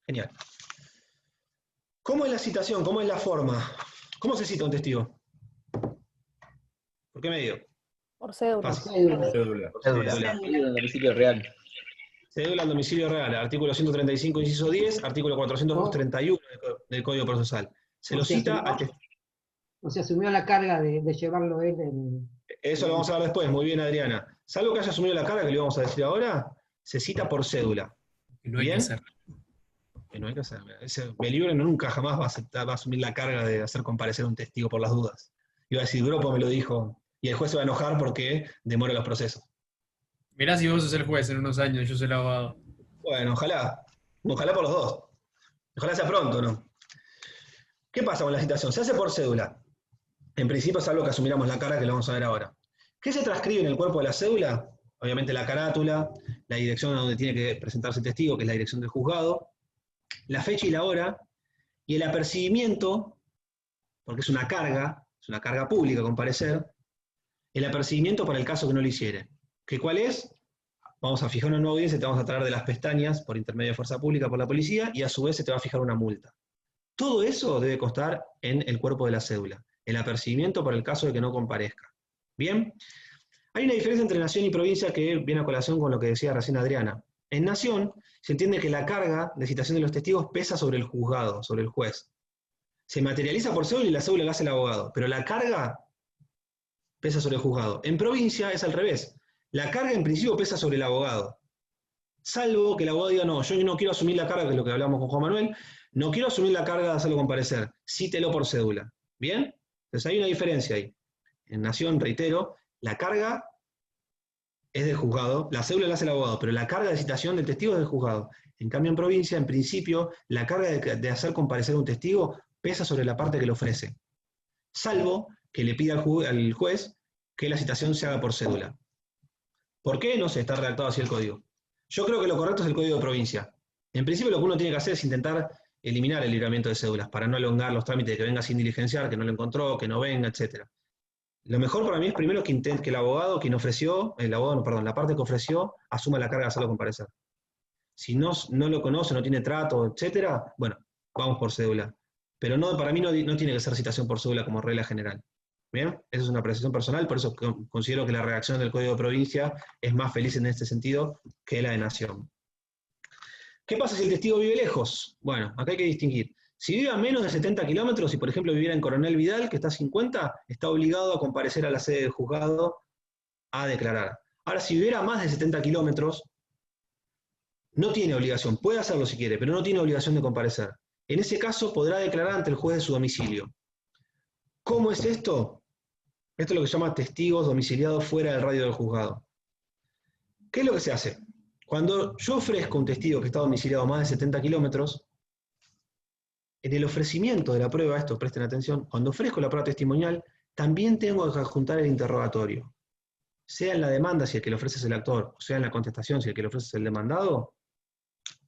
Genial. ¿Cómo es la citación? ¿Cómo es la forma? ¿Cómo se cita un testigo? ¿Por qué medio? Por cédula. Cédula. Cédula. Domicilio real. Cédula al domicilio real, artículo 135, inciso 10, artículo 431 del Código Procesal. Se lo cita al testigo. O sea, asumió la carga de llevarlo él. Eso lo vamos a ver después, muy bien, Adriana. Salvo que haya asumido la carga, que le vamos a decir ahora, se cita por cédula. Que no hay que hacer. Que no hay que hacer. El libro nunca jamás va a asumir la carga de hacer comparecer a un testigo por las dudas. Iba a decir, Gropo me lo dijo, y el juez se va a enojar porque demora los procesos. Mirá si vos sos el juez en unos años, yo soy el abogado. Bueno, ojalá. Ojalá por los dos. Ojalá sea pronto, ¿no? ¿Qué pasa con la citación? Se hace por cédula. En principio es algo que asumiramos la carga, que lo vamos a ver ahora. ¿Qué se transcribe en el cuerpo de la cédula? Obviamente la carátula, la dirección a donde tiene que presentarse el testigo, que es la dirección del juzgado, la fecha y la hora, y el apercibimiento, porque es una carga pública, comparecer, el apercibimiento para el caso que no lo hiciere. ¿Qué cuál es? Vamos a fijar una nueva audiencia, te vamos a traer de las pestañas por intermedio de fuerza pública por la policía, y a su vez se te va a fijar una multa. Todo eso debe constar en el cuerpo de la cédula, el apercibimiento para el caso de que no comparezca. ¿Bien? Hay una diferencia entre nación y provincia que viene a colación con lo que decía recién Adriana. En nación se entiende que la carga de citación de los testigos pesa sobre el juzgado, sobre el juez. Se materializa por cédula y la cédula la hace el abogado, pero la carga pesa sobre el juzgado. En provincia es al revés. La carga en principio pesa sobre el abogado. Salvo que el abogado diga, no, yo no quiero asumir la carga, que es lo que hablamos con Juan Manuel, no quiero asumir la carga de hacerlo comparecer, cítelo por cédula. ¿Bien? Entonces hay una diferencia ahí. En nación, reitero, la carga es del juzgado, la cédula la hace el abogado, pero la carga de citación del testigo es del juzgado. En cambio, en provincia, en principio, la carga de hacer comparecer a un testigo pesa sobre la parte que le ofrece. Salvo que le pida al juez que la citación se haga por cédula. ¿Por qué? No sé, está redactado así el código. Yo creo que lo correcto es el código de provincia. En principio lo que uno tiene que hacer es intentar eliminar el libramiento de cédulas, para no elongar los trámites de que venga sin diligenciar, que no lo encontró, que no venga, etc. Lo mejor para mí es primero que el abogado, quien ofreció, la parte que ofreció, asuma la carga de hacerlo comparecer. Si no lo conoce, no tiene trato, etc., bueno, vamos por cédula. Pero no, para mí no tiene que ser citación por cédula como regla general. ¿Bien? Esa es una apreciación personal, por eso considero que la redacción del Código de Provincia es más feliz en este sentido que la de Nación. ¿Qué pasa si el testigo vive lejos? Bueno, acá hay que distinguir. Si vive a menos de 70 kilómetros, si por ejemplo viviera en Coronel Vidal, que está a 50, está obligado a comparecer a la sede del juzgado a declarar. Ahora, si viviera a más de 70 kilómetros, no tiene obligación, puede hacerlo si quiere, pero no tiene obligación de comparecer. En ese caso, podrá declarar ante el juez de su domicilio. ¿Cómo es esto? Esto es lo que se llama testigos domiciliados fuera del radio del juzgado. ¿Qué es lo que se hace? Cuando yo ofrezco un testigo que está domiciliado a más de 70 kilómetros, en el ofrecimiento de la prueba, esto presten atención, cuando ofrezco la prueba testimonial, también tengo que adjuntar el interrogatorio. Sea en la demanda si el que lo ofrece es el actor, o sea en la contestación si el que lo ofrece es el demandado,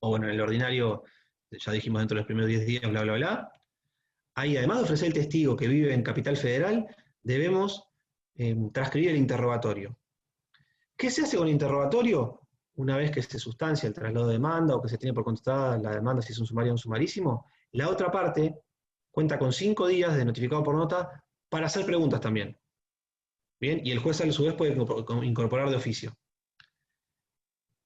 o bueno, en el ordinario, ya dijimos dentro de los primeros 10 días, bla, bla, bla. Ahí, además de ofrecer el testigo que vive en Capital Federal, debemos transcribir el interrogatorio. ¿Qué se hace con el interrogatorio? Una vez que se sustancia el traslado de demanda o que se tiene por contestada la demanda si es un sumario o un sumarísimo, la otra parte cuenta con 5 días de notificado por nota para hacer preguntas también. Bien, y el juez a su vez puede incorporar de oficio.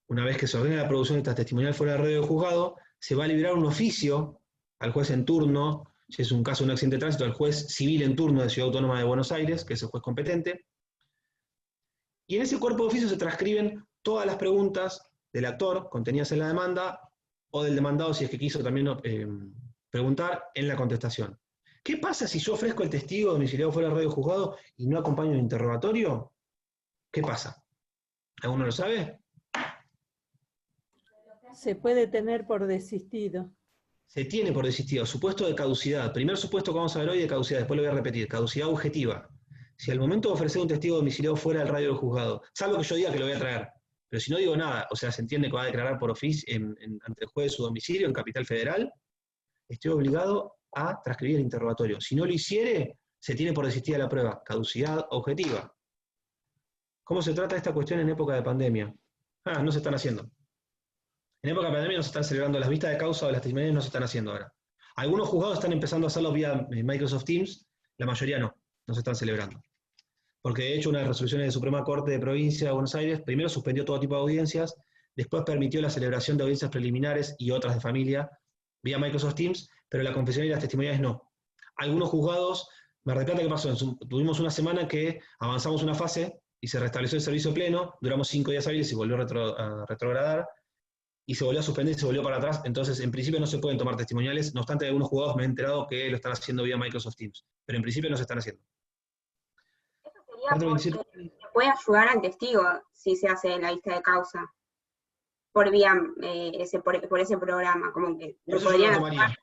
Una vez que se ordene la producción de esta testimonial fuera del radio del juzgado, se va a liberar un oficio al juez en turno, si es un caso de un accidente de tránsito, al juez civil en turno de Ciudad Autónoma de Buenos Aires, que es el juez competente. Y en ese cuerpo de oficio se transcriben todas las preguntas del actor contenidas en la demanda o del demandado si es que quiso también preguntar en la contestación. ¿Qué pasa si yo ofrezco el testigo domiciliado fuera del radio del juzgado y no acompaño el interrogatorio? ¿Qué pasa? ¿Alguno lo sabe? Se puede tener por desistido. Se tiene por desistido. Supuesto de caducidad. Primer supuesto que vamos a ver hoy de caducidad, después lo voy a repetir. Caducidad objetiva. Si al momento de ofrecer un testigo domiciliado fuera del radio del juzgado, salvo que yo diga que lo voy a traer, pero si no digo nada, o sea, se entiende que va a declarar por oficio ante el juez de su domicilio en Capital Federal, estoy obligado a transcribir el interrogatorio. Si no lo hiciere, se tiene por desistida la prueba. Caducidad objetiva. ¿Cómo se trata esta cuestión en época de pandemia? No se están haciendo. En época de pandemia no se están celebrando las vistas de causa o las testimoniales, no se están haciendo ahora. Algunos juzgados están empezando a hacerlo vía Microsoft Teams, la mayoría no se están celebrando. Porque de hecho una de las resoluciones de Suprema Corte de Provincia de Buenos Aires, primero suspendió todo tipo de audiencias, después permitió la celebración de audiencias preliminares y otras de familia vía Microsoft Teams, pero la confesión y las testimoniales no. Algunos juzgados, Mar del Plata, ¿qué pasó? Tuvimos una semana que avanzamos una fase y se restableció el servicio pleno, duramos 5 días hábiles y volvió a retrogradar, y se volvió a suspender y se volvió para atrás, entonces en principio no se pueden tomar testimoniales, no obstante algunos juzgados me he enterado que lo están haciendo vía Microsoft Teams, pero en principio no se están haciendo. Eso sería porque se puede ayudar al testigo si se hace la vista de causa, por vía, por ese programa, como que lo podrían hacer.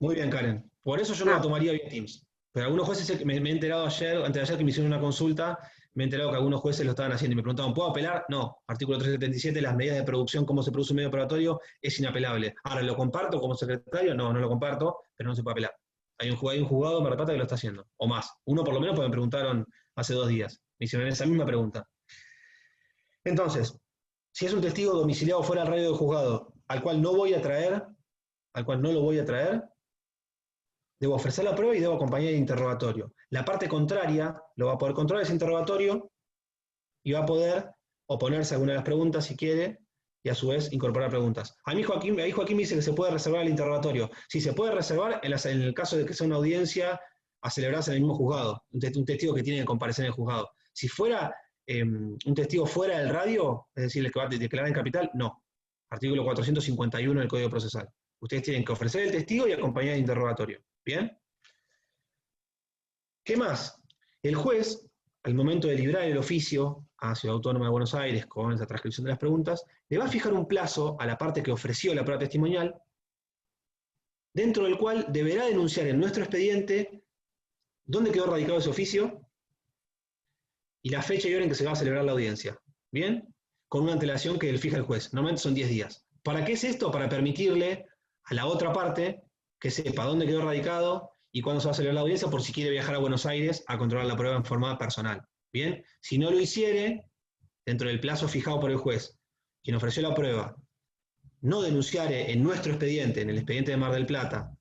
Muy bien, Karen, por eso yo no la tomaría vía Teams, pero algunos jueces, me he enterado antes de ayer que me hicieron una consulta, me he enterado que algunos jueces lo estaban haciendo y me preguntaban, ¿puedo apelar? No, artículo 377, las medidas de producción, cómo se produce un medio operatorio, es inapelable. Ahora, ¿lo comparto como secretario? No lo comparto, pero no se puede apelar. Hay un juzgado en Mar del Plata que lo está haciendo, o más. Uno por lo menos, porque me preguntaron hace 2 días, me hicieron esa misma pregunta. Entonces, si es un testigo domiciliado fuera del radio del juzgado, al cual no lo voy a traer, debo ofrecer la prueba y debo acompañar el interrogatorio. La parte contraria lo va a poder controlar ese interrogatorio y va a poder oponerse a alguna de las preguntas si quiere y a su vez incorporar preguntas. Ahí Joaquín me dice que se puede reservar el interrogatorio. Sí, se puede reservar en el caso de que sea una audiencia a celebrarse en el mismo juzgado, un testigo que tiene que comparecer en el juzgado. Si fuera un testigo fuera del radio, es decir, el que va a declarar en capital, no. Artículo 451 del Código Procesal. Ustedes tienen que ofrecer el testigo y acompañar el interrogatorio. ¿Bien? ¿Qué más? El juez, al momento de librar el oficio a Ciudad Autónoma de Buenos Aires con esa transcripción de las preguntas, le va a fijar un plazo a la parte que ofreció la prueba testimonial, dentro del cual deberá denunciar en nuestro expediente dónde quedó radicado ese oficio y la fecha y hora en que se va a celebrar la audiencia. ¿Bien? Con una antelación que le fija el juez. Normalmente son 10 días. ¿Para qué es esto? Para permitirle a la otra parte que sepa dónde quedó radicado y cuándo se va a celebrar la audiencia por si quiere viajar a Buenos Aires a controlar la prueba en forma personal. ¿Bien? Si no lo hiciere, dentro del plazo fijado por el juez, quien ofreció la prueba, no denunciare en nuestro expediente, en el expediente de Mar del Plata,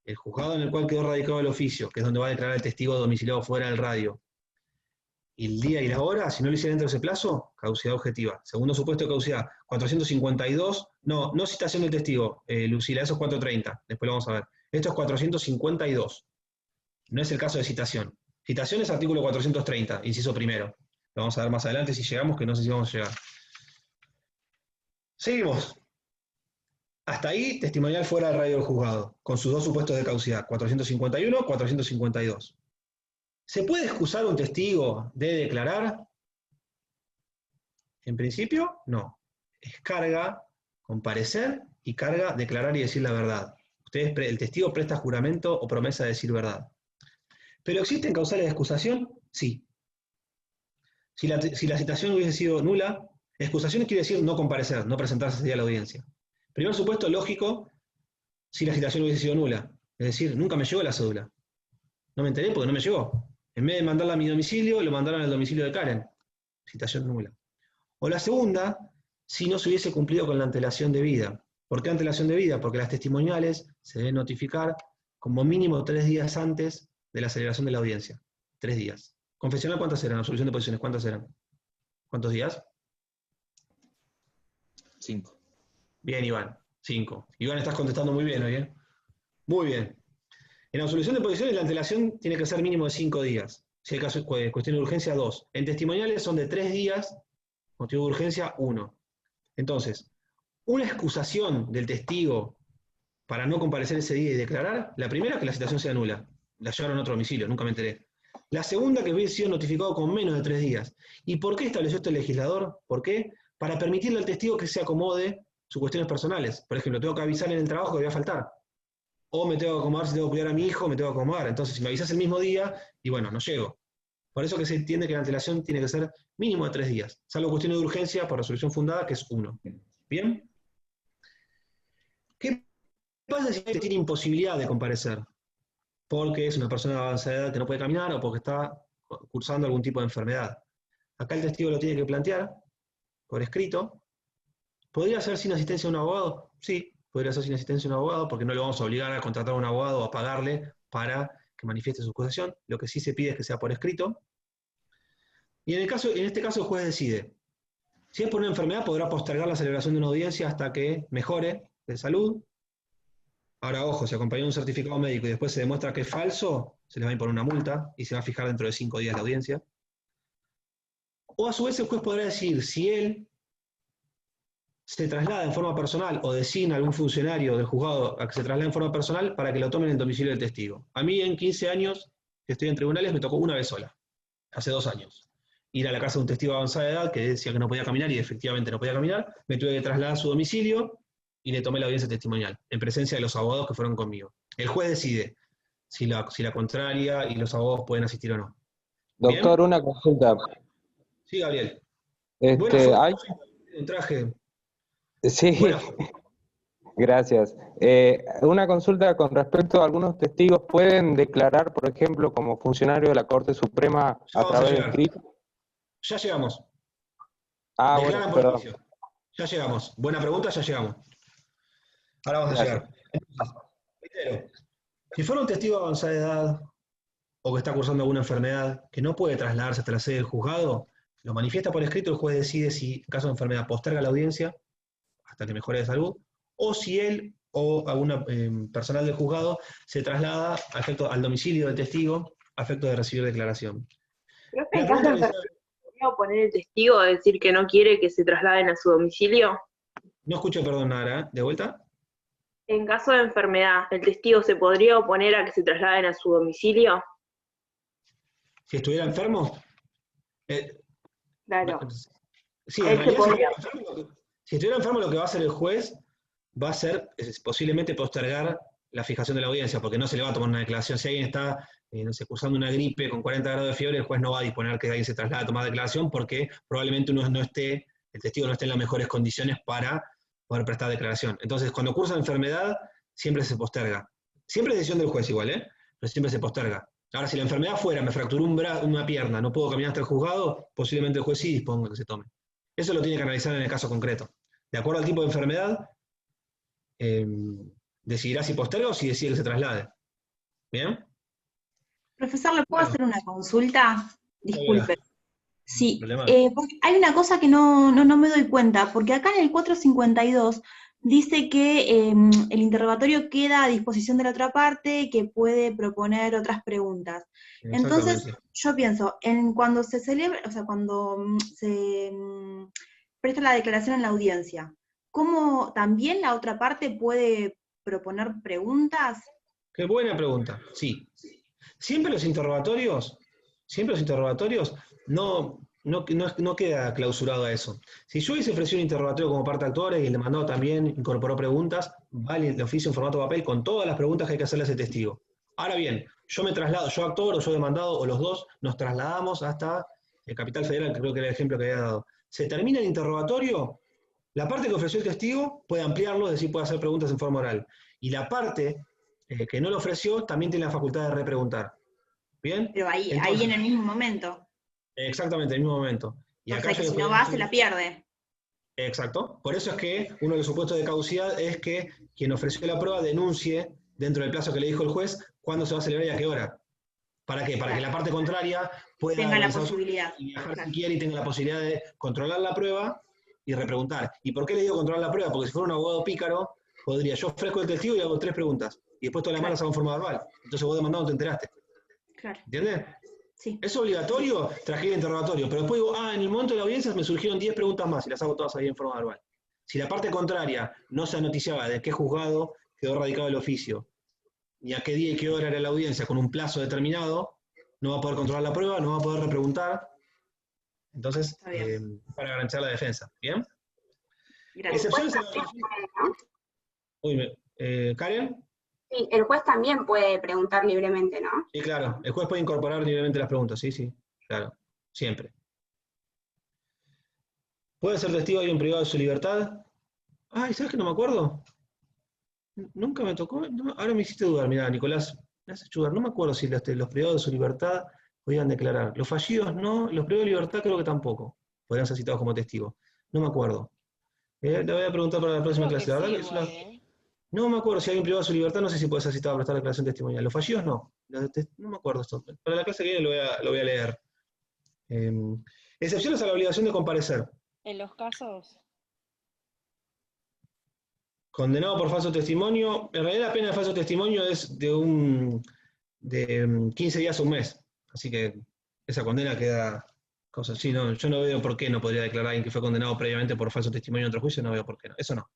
el juzgado en el cual quedó radicado el oficio, que es donde va a declarar el testigo domiciliado fuera del radio, y el día y la hora, si no lo hiciera dentro de ese plazo, caducidad objetiva. Segundo supuesto de caducidad, 452, no citación del testigo, Lucila, eso es 430, después lo vamos a ver. Esto es 452, no es el caso de citación. Citación es artículo 430, inciso primero. Lo vamos a ver más adelante si llegamos, que no sé si vamos a llegar. Seguimos. Hasta ahí, testimonial fuera del radio del juzgado, con sus dos supuestos de causidad, 451, 452. ¿Se puede excusar un testigo de declarar? En principio, no. Es carga comparecer y carga declarar y decir la verdad. El testigo presta juramento o promesa de decir verdad. ¿Pero existen causales de excusación? Sí. Si la citación hubiese sido nula, excusación quiere decir no comparecer, no presentarse ese día a la audiencia. Primer supuesto lógico, si la citación hubiese sido nula. Es decir, nunca me llegó la cédula. No me enteré porque no me llegó. En vez de mandarla a mi domicilio, lo mandaron al domicilio de Karen. Citación nula. O la segunda, si no se hubiese cumplido con la antelación debida. ¿Por qué antelación debida? Porque las testimoniales se deben notificar como mínimo 3 días antes de la celebración de la audiencia. 3 días. Confesional, ¿cuántas eran? Absolución de posiciones, ¿cuántas eran? ¿Cuántos días? 5. Bien, Iván. 5. Iván, estás contestando muy bien hoy, ¿eh? Muy bien. En absolución de posiciones la antelación tiene que ser mínimo de 5 días. Si hay caso de cuestión de urgencia, 2. En testimoniales son de 3 días, motivo de urgencia, 1. Entonces, una excusación del testigo para no comparecer ese día y declarar, la primera, que la citación sea nula. La llevaron a otro domicilio, nunca me enteré. La segunda, que hubiese sido notificado con menos de 3 días. ¿Y por qué estableció esto el legislador? ¿Por qué? Para permitirle al testigo que se acomode sus cuestiones personales. Por ejemplo, tengo que avisar en el trabajo que voy a faltar. O me tengo que acomodar si tengo que cuidar a mi hijo, me tengo que acomodar. Entonces, si me avisas el mismo día, y bueno, no llego. Por eso que se entiende que la antelación tiene que ser mínimo de 3 días. Salvo cuestiones de urgencia por resolución fundada, que es 1. ¿Bien? ¿Qué pasa si tiene imposibilidad de comparecer? Porque es una persona de avanzada edad que no puede caminar o porque está cursando algún tipo de enfermedad. Acá el testigo lo tiene que plantear por escrito. ¿Podría ser sin asistencia de un abogado? Sí, podría ser sin asistencia de un abogado, porque no le vamos a obligar a contratar a un abogado o a pagarle para que manifieste su acusación. Lo que sí se pide es que sea por escrito. Y en este caso el juez decide. Si es por una enfermedad, podrá postergar la celebración de una audiencia hasta que mejore de salud. Ahora, ojo, si acompañó un certificado médico y después se demuestra que es falso, se le va a imponer una multa y se va a fijar dentro de 5 días la audiencia. O a su vez el juez podrá decir, si él se traslada en forma personal o designa a algún funcionario del juzgado a que se traslade en forma personal para que lo tomen en el domicilio del testigo. A mí en 15 años que estoy en tribunales me tocó una vez sola, hace 2 años. Ir a la casa de un testigo de avanzada edad que decía que no podía caminar y efectivamente no podía caminar, me tuve que trasladar a su domicilio y le tomé la audiencia testimonial, en presencia de los abogados que fueron conmigo. El juez decide si la contraria y los abogados pueden asistir o no. Doctor, ¿bien? una consulta. Sí, Gabriel. Hay... Un traje. Sí, gracias. Una consulta con respecto a algunos testigos. ¿Pueden declarar, por ejemplo, como funcionario de la Corte Suprema a través de escrito? Ya llegamos. Ah, declaran bueno, por perdón. juicio. Ya llegamos. Buena pregunta, ya llegamos. Ahora vamos a llegar. Entonces, primero, si fuera un testigo de avanzada edad o que está cursando alguna enfermedad que no puede trasladarse hasta la sede del juzgado, lo manifiesta por escrito, el juez decide si, en caso de enfermedad, posterga la audiencia hasta que mejore de salud, o si él o alguna personal del juzgado se traslada al domicilio del testigo a efecto de recibir declaración. ¿Pero en caso de enfermedad podría oponer el testigo a decir que no quiere que se trasladen a su domicilio? No escucho, perdón, Nara, ¿de vuelta? En caso de enfermedad, ¿el testigo se podría oponer a que se trasladen a su domicilio? Si estuviera enfermo. Claro. Sí, en realidad, si estuviera enfermo, lo que va a hacer el juez va a ser posiblemente postergar la fijación de la audiencia, porque no se le va a tomar una declaración. Si alguien está no sé, cursando una gripe con 40 grados de fiebre, el juez no va a disponer que alguien se traslade a tomar declaración, porque probablemente el testigo no esté en las mejores condiciones para poder prestar declaración. Entonces, cuando cursa enfermedad, siempre se posterga. Siempre es decisión del juez igual, pero siempre se posterga. Ahora, si la enfermedad fuera, me fracturó una pierna, no puedo caminar hasta el juzgado, posiblemente el juez sí disponga que se tome. Eso lo tiene que analizar en el caso concreto. De acuerdo al tipo de enfermedad, decidirá si posterga o si decide que se traslade. ¿Bien? Profesor, ¿le puedo hacer una consulta? Disculpe. Sí, Problema. porque hay una cosa que no me doy cuenta, porque acá en el 452 dice que el interrogatorio queda a disposición de la otra parte, que puede proponer otras preguntas. Entonces, yo pienso, cuando se celebra, o sea, cuando se presta la declaración en la audiencia, ¿cómo también la otra parte puede proponer preguntas? Qué buena pregunta, sí. Siempre los interrogatorios no queda clausurado a eso. Si yo hubiese ofrecido un interrogatorio como parte de actores y el demandado también incorporó preguntas, vale el oficio en formato papel con todas las preguntas que hay que hacerle a ese testigo. Ahora bien, yo me traslado, yo actor o yo demandado o los dos, nos trasladamos hasta el Capital Federal, que creo que era el ejemplo que había dado. Se termina el interrogatorio, la parte que ofreció el testigo puede ampliarlo, es decir, puede hacer preguntas en forma oral. Y la parte que no lo ofreció también tiene la facultad de repreguntar. ¿Bien? Pero ahí en el mismo momento. Exactamente, en el mismo momento. Y o acá sea que si no va, se la pierde. Exacto. Por eso es que uno de los supuestos de caducidad es que quien ofreció la prueba denuncie dentro del plazo que le dijo el juez cuándo se va a celebrar y a qué hora. ¿Para qué? Para que la parte contraria pueda tenga la posibilidad. Y viajar si quiere y tenga la posibilidad de controlar la prueba y repreguntar. ¿Y por qué le digo controlar la prueba? Porque si fuera un abogado pícaro, yo ofrezco el testigo y hago 3 preguntas. Y después todas las demás las hago en forma verbal. Entonces vos demandado no te enteraste. Claro. ¿Entiendes? Sí. Es obligatorio traje el interrogatorio, pero después digo, en el momento de la audiencia me surgieron 10 preguntas más y las hago todas ahí en forma verbal. Si la parte contraria no se noticiaba de qué juzgado quedó radicado el oficio, ni a qué día y qué hora era la audiencia con un plazo determinado, no va a poder controlar la prueba, no va a poder repreguntar. Entonces, para garantizar la defensa. ¿Bien? Gracias. Excepciones a la... ¿Karen? Sí, el juez también puede preguntar libremente, ¿no? Sí, claro. El juez puede incorporar libremente las preguntas, sí, claro. Siempre. ¿Puede ser testigo de alguien privado de su libertad? Ay, ¿sabes que no me acuerdo? Nunca me tocó. No, ahora me hiciste dudar, mirá, Nicolás. Me hace dudar. No me acuerdo si los privados de su libertad podían declarar. Los fallidos no, los privados de libertad creo que tampoco. Podrían ser citados como testigos. No me acuerdo. Le voy a preguntar para la próxima clase. La verdad que no me acuerdo si alguien privado de su libertad, no sé si puede ser citado a prestar declaración testimonial. Los fallidos no. No me acuerdo esto. Para la clase que viene lo voy a leer. Excepciones a la obligación de comparecer. En los casos. Condenado por falso testimonio. En realidad la pena de falso testimonio es de 15 días a un mes. Así que esa condena queda... Cosas así, no, yo no veo por qué no podría declarar a alguien que fue condenado previamente por falso testimonio en otro juicio, no veo por qué no. Eso no.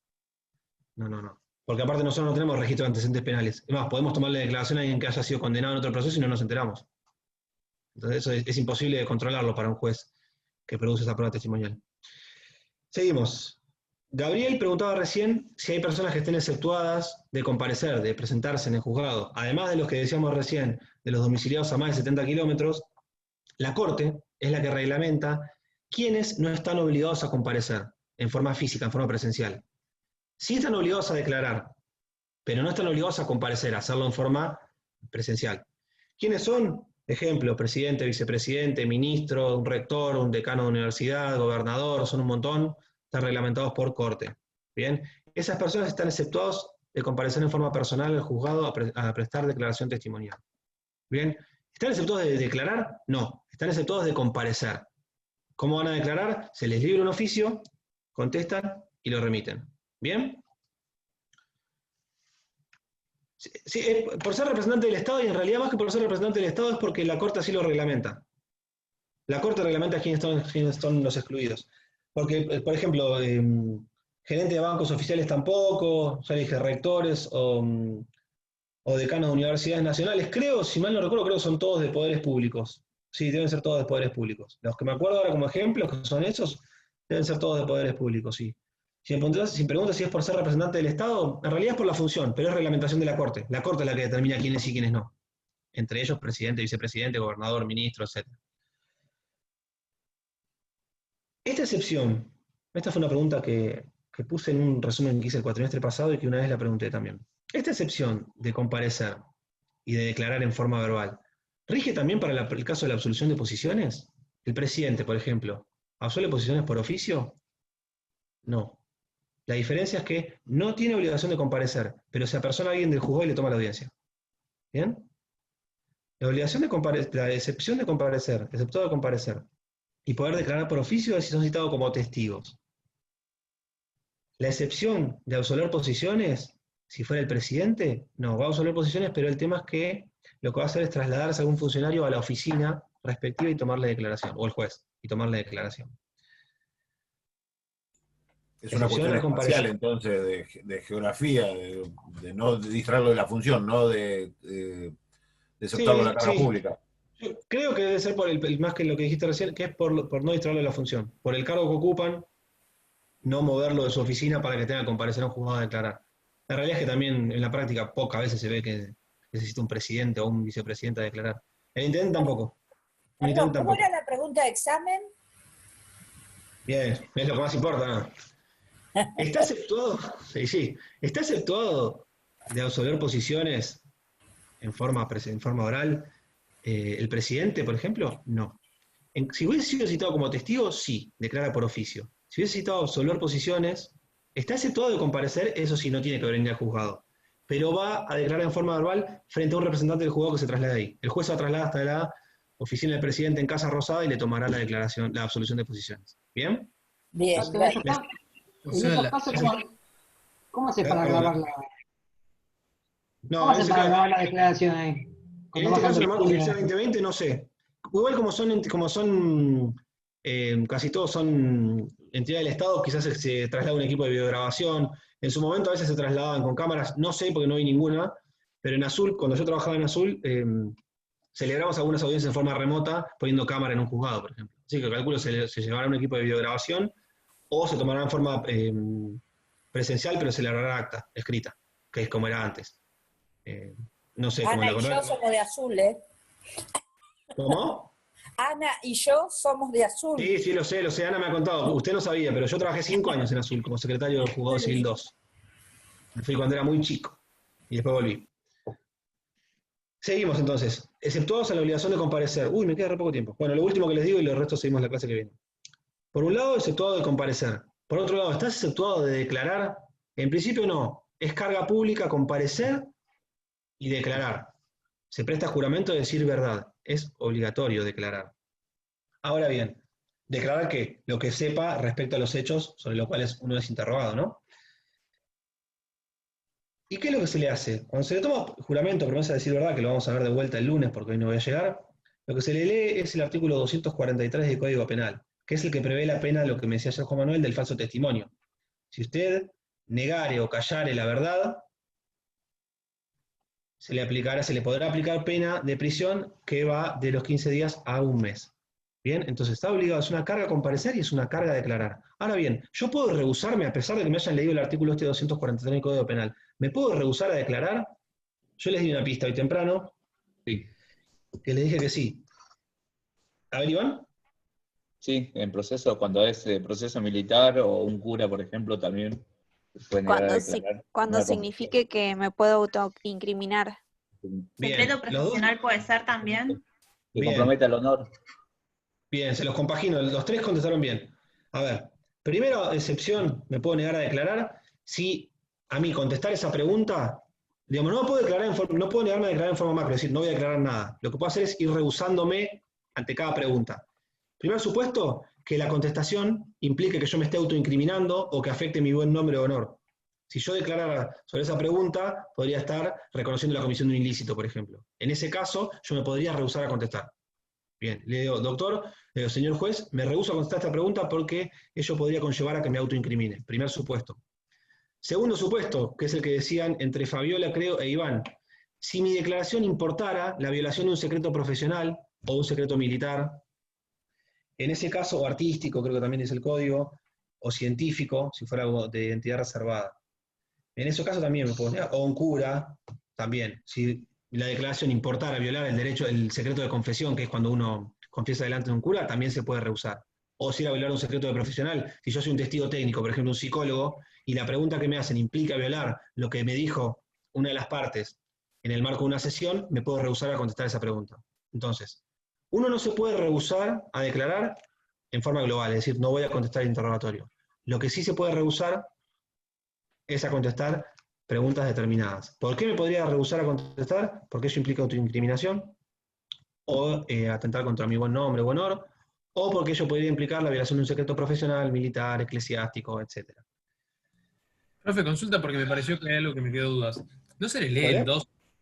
No. Porque aparte nosotros no tenemos registro de antecedentes penales. Es más, podemos tomarle declaración a alguien que haya sido condenado en otro proceso y no nos enteramos. Entonces eso es imposible de controlarlo para un juez que produce esa prueba testimonial. Seguimos. Gabriel preguntaba recién si hay personas que estén exceptuadas de comparecer, de presentarse en el juzgado. Además de los que decíamos recién, de los domiciliados a más de 70 kilómetros, la Corte es la que reglamenta quiénes no están obligados a comparecer en forma física, en forma presencial. Sí están obligados a declarar, pero no están obligados a comparecer, a hacerlo en forma presencial. ¿Quiénes son? Ejemplo, presidente, vicepresidente, ministro, un rector, un decano de universidad, gobernador, son un montón, están reglamentados por Corte. Bien, esas personas están exceptuadas de comparecer en forma personal al juzgado a prestar declaración testimonial. Bien, ¿están exceptuados de declarar? No, están exceptuados de comparecer. ¿Cómo van a declarar? Se les libra un oficio, contestan y lo remiten. ¿Bien? Sí, por ser representante del Estado, y en realidad más que por ser representante del Estado es porque la Corte así lo reglamenta. La Corte reglamenta quiénes son los excluidos. Porque, por ejemplo, gerente de bancos oficiales tampoco, ya dije, rectores o decanos de universidades nacionales, creo, si mal no recuerdo, creo que son todos de poderes públicos. Sí, deben ser todos de poderes públicos. Los que me acuerdo ahora como ejemplos, que son esos, deben ser todos de poderes públicos, sí. Si me preguntas si es por ser representante del Estado, en realidad es por la función, pero es reglamentación de la Corte. La Corte es la que determina quiénes sí y quiénes no. Entre ellos, presidente, vicepresidente, gobernador, ministro, etc. Esta excepción, esta fue una pregunta que puse en un resumen que hice el cuatrimestre pasado y que una vez la pregunté también. Esta excepción de comparecer y de declarar en forma verbal, ¿rige también para el caso de la absolución de posiciones? El presidente, por ejemplo, ¿absuelve posiciones por oficio? No. La diferencia es que no tiene obligación de comparecer, pero se apersona a alguien del juzgado y le toma la audiencia. ¿Bien? La excepción de comparecer, exceptuado de comparecer, y poder declarar por oficio es si son citados como testigos. La excepción de absolver posiciones, si fuera el presidente, no, va a absolver posiciones, pero el tema es que lo que va a hacer es trasladarse a algún funcionario a la oficina respectiva y tomarle declaración, o el juez, y tomarle declaración. Es una cuestión espacial, entonces, de geografía, de no distraerlo de la función, no de aceptarlo de la cara pública. Creo que debe ser por más que lo que dijiste recién, que es por no distraerlo de la función. Por el cargo que ocupan, no moverlo de su oficina para que tenga que comparecer a un juzgado a declarar. La realidad es que también en la práctica pocas veces se ve que necesita un presidente o un vicepresidente a declarar. El intendente tampoco. ¿Cómo era la pregunta de examen? Bien, es lo que más importa, ¿no? ¿Está exceptuado? Sí. ¿Está exceptuado de absolver posiciones en forma oral el presidente, por ejemplo? No. Si hubiese sido citado como testigo, sí, declara por oficio. Si hubiese citado absolver posiciones, está exceptuado de comparecer, eso sí, no tiene que venir al juzgado. Pero va a declarar en forma verbal frente a un representante del juzgado que se traslade ahí. El juez se va a trasladar hasta la oficina del presidente en Casa Rosada y le tomará la declaración, la absolución de posiciones. ¿Bien? Bien. En esos casos, ¿cómo hace para grabar la... ¿Cómo hace para grabar la declaración ahí? En este caso, en la marca oficial 2020, no sé. Igual como son casi todos son entidades del Estado, quizás se traslada un equipo de videograbación. En su momento a veces se trasladaban con cámaras, no sé porque no vi ninguna, pero en Azul, cuando yo trabajaba en Azul, celebramos algunas audiencias en forma remota poniendo cámara en un juzgado, por ejemplo. Así que calculo se llevará un equipo de videograbación o se tomará en forma presencial, pero se le hará acta escrita, que es como era antes. No sé, Ana y yo somos de Azul, ¿eh? ¿Cómo? Ana y yo somos de Azul. Sí, lo sé, Ana me ha contado. Usted no sabía, pero yo trabajé 5 años en Azul como secretario del Juzgado Civil 2. Me fui cuando era muy chico y después volví. Seguimos entonces. Exceptuados a la obligación de comparecer. Uy, me queda re poco tiempo. Bueno, lo último que les digo y el resto seguimos la clase que viene. Por un lado, exceptuado de comparecer. Por otro lado, ¿estás exceptuado de declarar? En principio no. Es carga pública comparecer y declarar. Se presta juramento de decir verdad. Es obligatorio declarar. Ahora bien, declarar que lo que sepa respecto a los hechos sobre los cuales uno es interrogado, ¿no? ¿Y qué es lo que se le hace? Cuando se le toma juramento, promesa de decir verdad, que lo vamos a ver de vuelta el lunes porque hoy no voy a llegar, lo que se le lee es el artículo 243 del Código Penal, que es el que prevé la pena, lo que me decía ayer Juan Manuel, del falso testimonio. Si usted negare o callare la verdad, se le podrá aplicar pena de prisión que va de los 15 días a un mes. Bien, entonces está obligado, es una carga a comparecer y es una carga a declarar. Ahora bien, yo puedo rehusarme, a pesar de que me hayan leído el artículo 243 del Código Penal, ¿me puedo rehusar a declarar? Yo les di una pista hoy temprano, que les dije que sí. A ver, Iván. Sí, en proceso, cuando es proceso militar o un cura, por ejemplo, también se puede negar a declarar. Cuando signifique que me puedo autoincriminar. ¿Secreto profesional puede ser también? Que comprometa el honor. Bien, se los compagino, los tres contestaron bien. A ver, primera excepción, me puedo negar a declarar si a mí contestar esa pregunta, digamos, no puedo negarme a declarar en forma macro, es decir, no voy a declarar nada. Lo que puedo hacer es ir rehusándome ante cada pregunta. Primer supuesto, que la contestación implique que yo me esté autoincriminando o que afecte mi buen nombre o honor. Si yo declarara sobre esa pregunta, podría estar reconociendo la comisión de un ilícito, por ejemplo. En ese caso, yo me podría rehusar a contestar. Bien, le digo, doctor, le digo, señor juez, me rehúso a contestar esta pregunta porque ello podría conllevar a que me autoincrimine. Primer supuesto. Segundo supuesto, que es el que decían entre Fabiola, creo, e Iván. Si mi declaración importara la violación de un secreto profesional o un secreto militar, en ese caso, o artístico, creo que también es el código, o científico, si fuera algo de identidad reservada. En ese caso también me puedo negar, o un cura, también. Si la declaración importara violar el secreto de confesión, que es cuando uno confiesa delante de un cura, también se puede rehusar. O si era violar un secreto de profesional, si yo soy un testigo técnico, por ejemplo un psicólogo, y la pregunta que me hacen implica violar lo que me dijo una de las partes en el marco de una sesión, me puedo rehusar a contestar esa pregunta. Entonces, uno no se puede rehusar a declarar en forma global, es decir, no voy a contestar el interrogatorio. Lo que sí se puede rehusar es a contestar preguntas determinadas. ¿Por qué me podría rehusar a contestar? Porque eso implica autoincriminación, o atentar contra mi buen nombre o honor, o porque ello podría implicar la violación de un secreto profesional, militar, eclesiástico, etc. Profe, consulta porque me pareció que hay algo que me quedó dudas. ¿No se le lee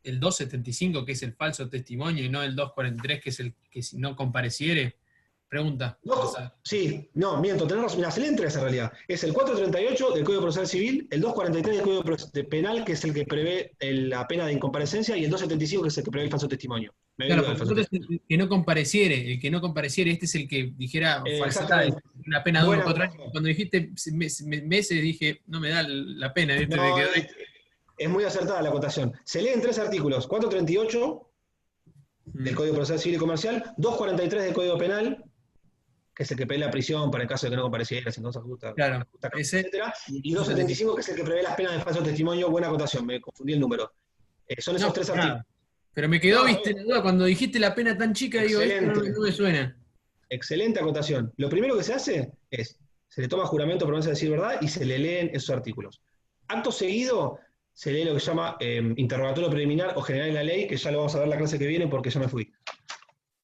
el 275, que es el falso testimonio, y no el 243, que es el que si no compareciere? Pregunta. Sí, no, miento, tenés razón. Mira, se leen tres en realidad. Es el 438 del Código Procesal Civil, el 243 del Código Penal, que es el que prevé la pena de incomparecencia, y el 275, que es el que prevé el falso testimonio. Claro, porque el que no compareciere, este es el que dijera falsedad, una pena de 1 o 4 años. Cuando dijiste meses, dije, no me da la pena. ¿Viste? No, es muy acertada la acotación. Se leen tres artículos: 438 del Código Procesal Civil y Comercial, 243 del Código Penal, que es el que prevé la prisión para el caso de que no compareciera, sin causa justa, etcétera, y 275, que es el que prevé las penas de falso testimonio. Buena acotación, me confundí el número. Son esos tres artículos. Pero me quedó, la duda, cuando dijiste la pena tan chica, digo, no me suena. Excelente acotación. Lo primero que se hace es, se le toma juramento, promesa de decir verdad, y se le leen esos artículos. Acto seguido, se lee lo que se llama interrogatorio preliminar o general en la ley, que ya lo vamos a ver la clase que viene porque ya me fui.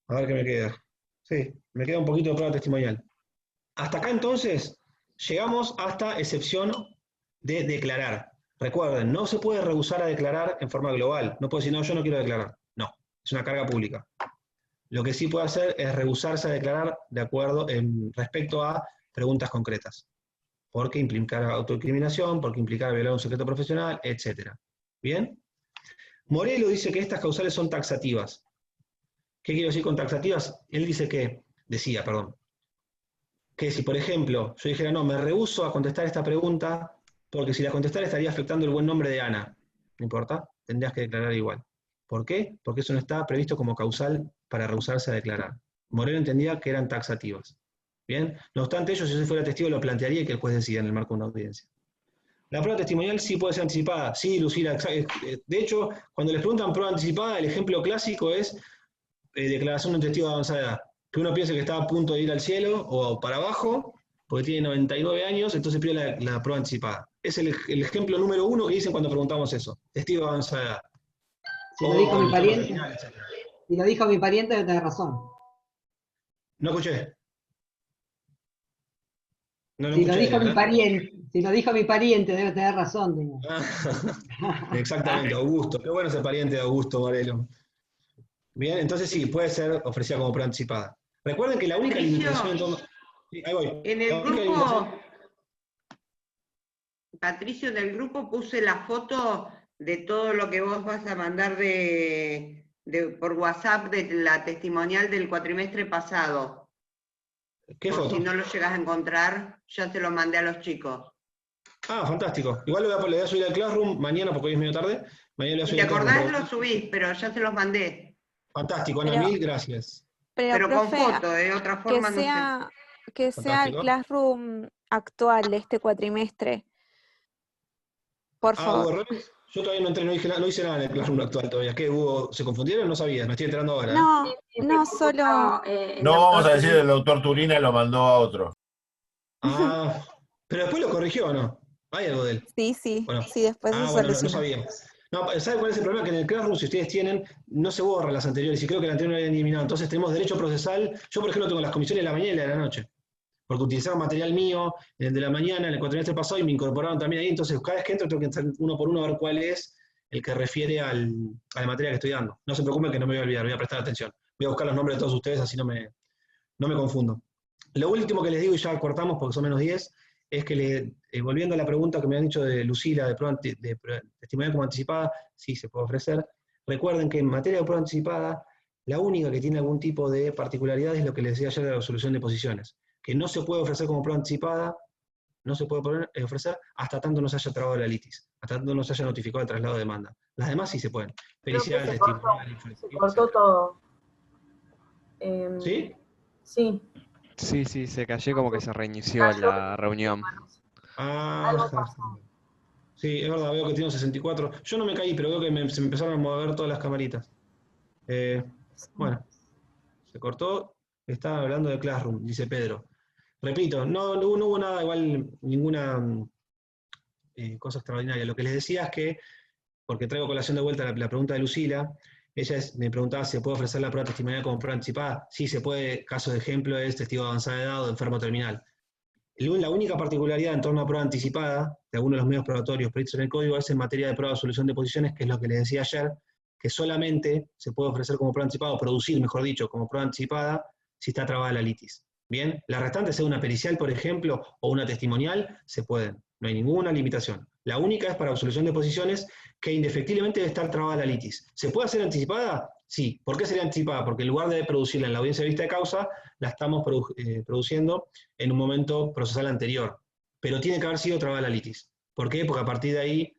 A ver qué me queda. Sí, me queda un poquito de prueba testimonial. Hasta acá entonces, llegamos hasta excepción de declarar. Recuerden, no se puede rehusar a declarar en forma global. No puede decir, no, yo no quiero declarar. No, es una carga pública. Lo que sí puede hacer es rehusarse a declarar de acuerdo respecto a preguntas concretas. Porque implicar autoincriminación, porque implicar violar un secreto profesional, etc. ¿Bien? Morelo dice que estas causales son taxativas. ¿Qué quiero decir con taxativas? Él dice que, que si por ejemplo yo dijera, no, me rehúso a contestar esta pregunta, porque si la contestara estaría afectando el buen nombre de Ana. No importa, tendrías que declarar igual. ¿Por qué? Porque eso no está previsto como causal para rehusarse a declarar. Moreno entendía que eran taxativas. ¿Bien? No obstante ello, si yo fuera testigo, lo plantearía y que el juez decida en el marco de una audiencia. La prueba testimonial sí puede ser anticipada. Sí, Lucila. De hecho, cuando les preguntan prueba anticipada, el ejemplo clásico es declaración de un testigo de avanzada edad. Que uno piense que está a punto de ir al cielo o para abajo, porque tiene 99 años, entonces pide la prueba anticipada. Es el ejemplo número 1 que dicen cuando preguntamos eso. Testigo de avanzada edad. Si lo dijo mi pariente, si lo dijo mi pariente, debe tener razón. No escuché. No si, escuché, lo dijo mi pariente, si lo dijo mi pariente, debe tener razón. Exactamente, Augusto. Qué bueno ese pariente de Augusto Morelo. Bien, entonces sí, puede ser ofrecida como prueba anticipada. Recuerden que la única limitación en torno... Sí, ahí voy. En el grupo, Patricio, en el grupo puse la foto de todo lo que vos vas a mandar por WhatsApp de la testimonial del cuatrimestre pasado. ¿Qué foto? Si no lo llegas a encontrar, ya se lo mandé a los chicos. Ah, fantástico. Igual le voy a subir al Classroom mañana porque hoy es medio tarde. Mañana si te acordás, lo subís, pero ya se los mandé. Fantástico, Ana, mil gracias. Pero profe, con foto, de otra forma no sé. Que sea el Classroom actual de este cuatrimestre. Por favor. Yo todavía no entré, no hice nada en el Classroom actual todavía. ¿Qué hubo? ¿Se confundieron? No sabía, me estoy enterando ahora. No, solo... No vamos a decir el doctor Turina lo mandó a otro. Ah, pero después lo corrigió, ¿o no? ¿Hay algo de él? Sí, bueno. sí, después se bueno, solucionó. no sabía. No, ¿saben cuál es el problema? Que en el Classroom, si ustedes tienen, no se borran las anteriores, y creo que la anterior no la habían eliminado. Entonces tenemos derecho procesal. Yo, por ejemplo, tengo las comisiones de la mañana y la de la noche. Porque utilizaron material mío, el de la mañana, en el cuatrimestre pasado, y me incorporaron también ahí. Entonces, cada vez que entro, tengo que entrar uno por uno a ver cuál es el que refiere a la materia que estoy dando. No se preocupen que no me voy a olvidar, voy a prestar atención. Voy a buscar los nombres de todos ustedes, así no me confundo. Lo último que les digo, y ya cortamos porque son menos 10, es que volviendo a la pregunta que me han dicho de Lucila, de testimonial como anticipada, sí se puede ofrecer. Recuerden que en materia de prueba anticipada, la única que tiene algún tipo de particularidad es lo que les decía ayer de la resolución de posiciones, que no se puede ofrecer como prueba anticipada, no se puede ofrecer hasta tanto no se haya trabado la litis, hasta tanto no se haya notificado el traslado de demanda. Las demás sí se pueden. Pericial, testimonial, se cortó todo. ¿Sí? Sí. Sí, se cayó como que se reinició la reunión. Sí, es verdad, veo que tiene 64. Yo no me caí, pero veo que se me empezaron a mover todas las camaritas. Bueno, se cortó. Estaba hablando de Classroom, dice Pedro. Repito, no hubo nada, igual ninguna cosa extraordinaria. Lo que les decía es que, porque traigo colación de vuelta la pregunta de Lucila, ella me preguntaba si se puede ofrecer la prueba testimonial como prueba anticipada. Sí, se puede. Caso de ejemplo es testigo de avanzada edad o de enfermo terminal. La única particularidad en torno a prueba anticipada de algunos de los medios probatorios previstos en el código es en materia de prueba de solución de posiciones, que es lo que les decía ayer, que solamente se puede ofrecer como prueba anticipada, o producir, mejor dicho, como prueba anticipada, si está trabada la litis. Bien, las restantes, sea una pericial, por ejemplo, o una testimonial, se pueden. No hay ninguna limitación. La única es para absolución de posiciones que indefectiblemente debe estar trabada la litis. ¿Se puede hacer anticipada? Sí. ¿Por qué sería anticipada? Porque en lugar de producirla en la audiencia de vista de causa, la estamos produciendo en un momento procesal anterior. Pero tiene que haber sido trabada la litis. ¿Por qué? Porque a partir de ahí,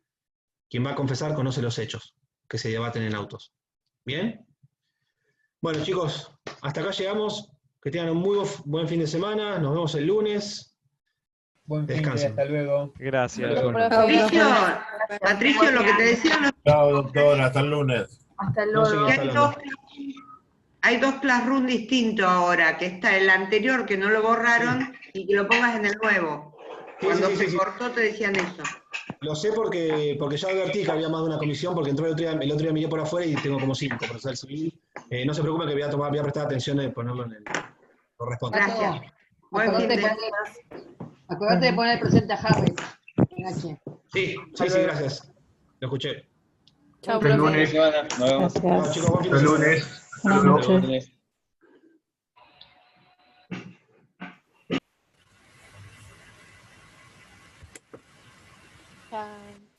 quien va a confesar conoce los hechos que se debaten en autos. ¿Bien? Bueno, chicos, hasta acá llegamos. Que tengan un muy buen fin de semana. Nos vemos el lunes. Buen fin de, hasta luego. Gracias. Patricio, lo que te decía... Chao, doctor, hasta el lunes. Hasta luego. Hay dos classroom distintos ahora, que está el anterior, que no lo borraron, y que lo pongas en el nuevo. Cuando se cortó te decían eso. Lo sé porque ya advertí que había más de una comisión, porque entró el otro día miré por afuera y tengo como 5 procesal civil. No se preocupe que voy a prestar atención de ponerlo en el corresponde. Gracias. Acordate de poner presente a Harry. Sí, gracias. Lo escuché. Chao, profe. Lunes. Nos vemos. Chao, chicos, buen fin de semana. Lunes. Buenas noches. Chao.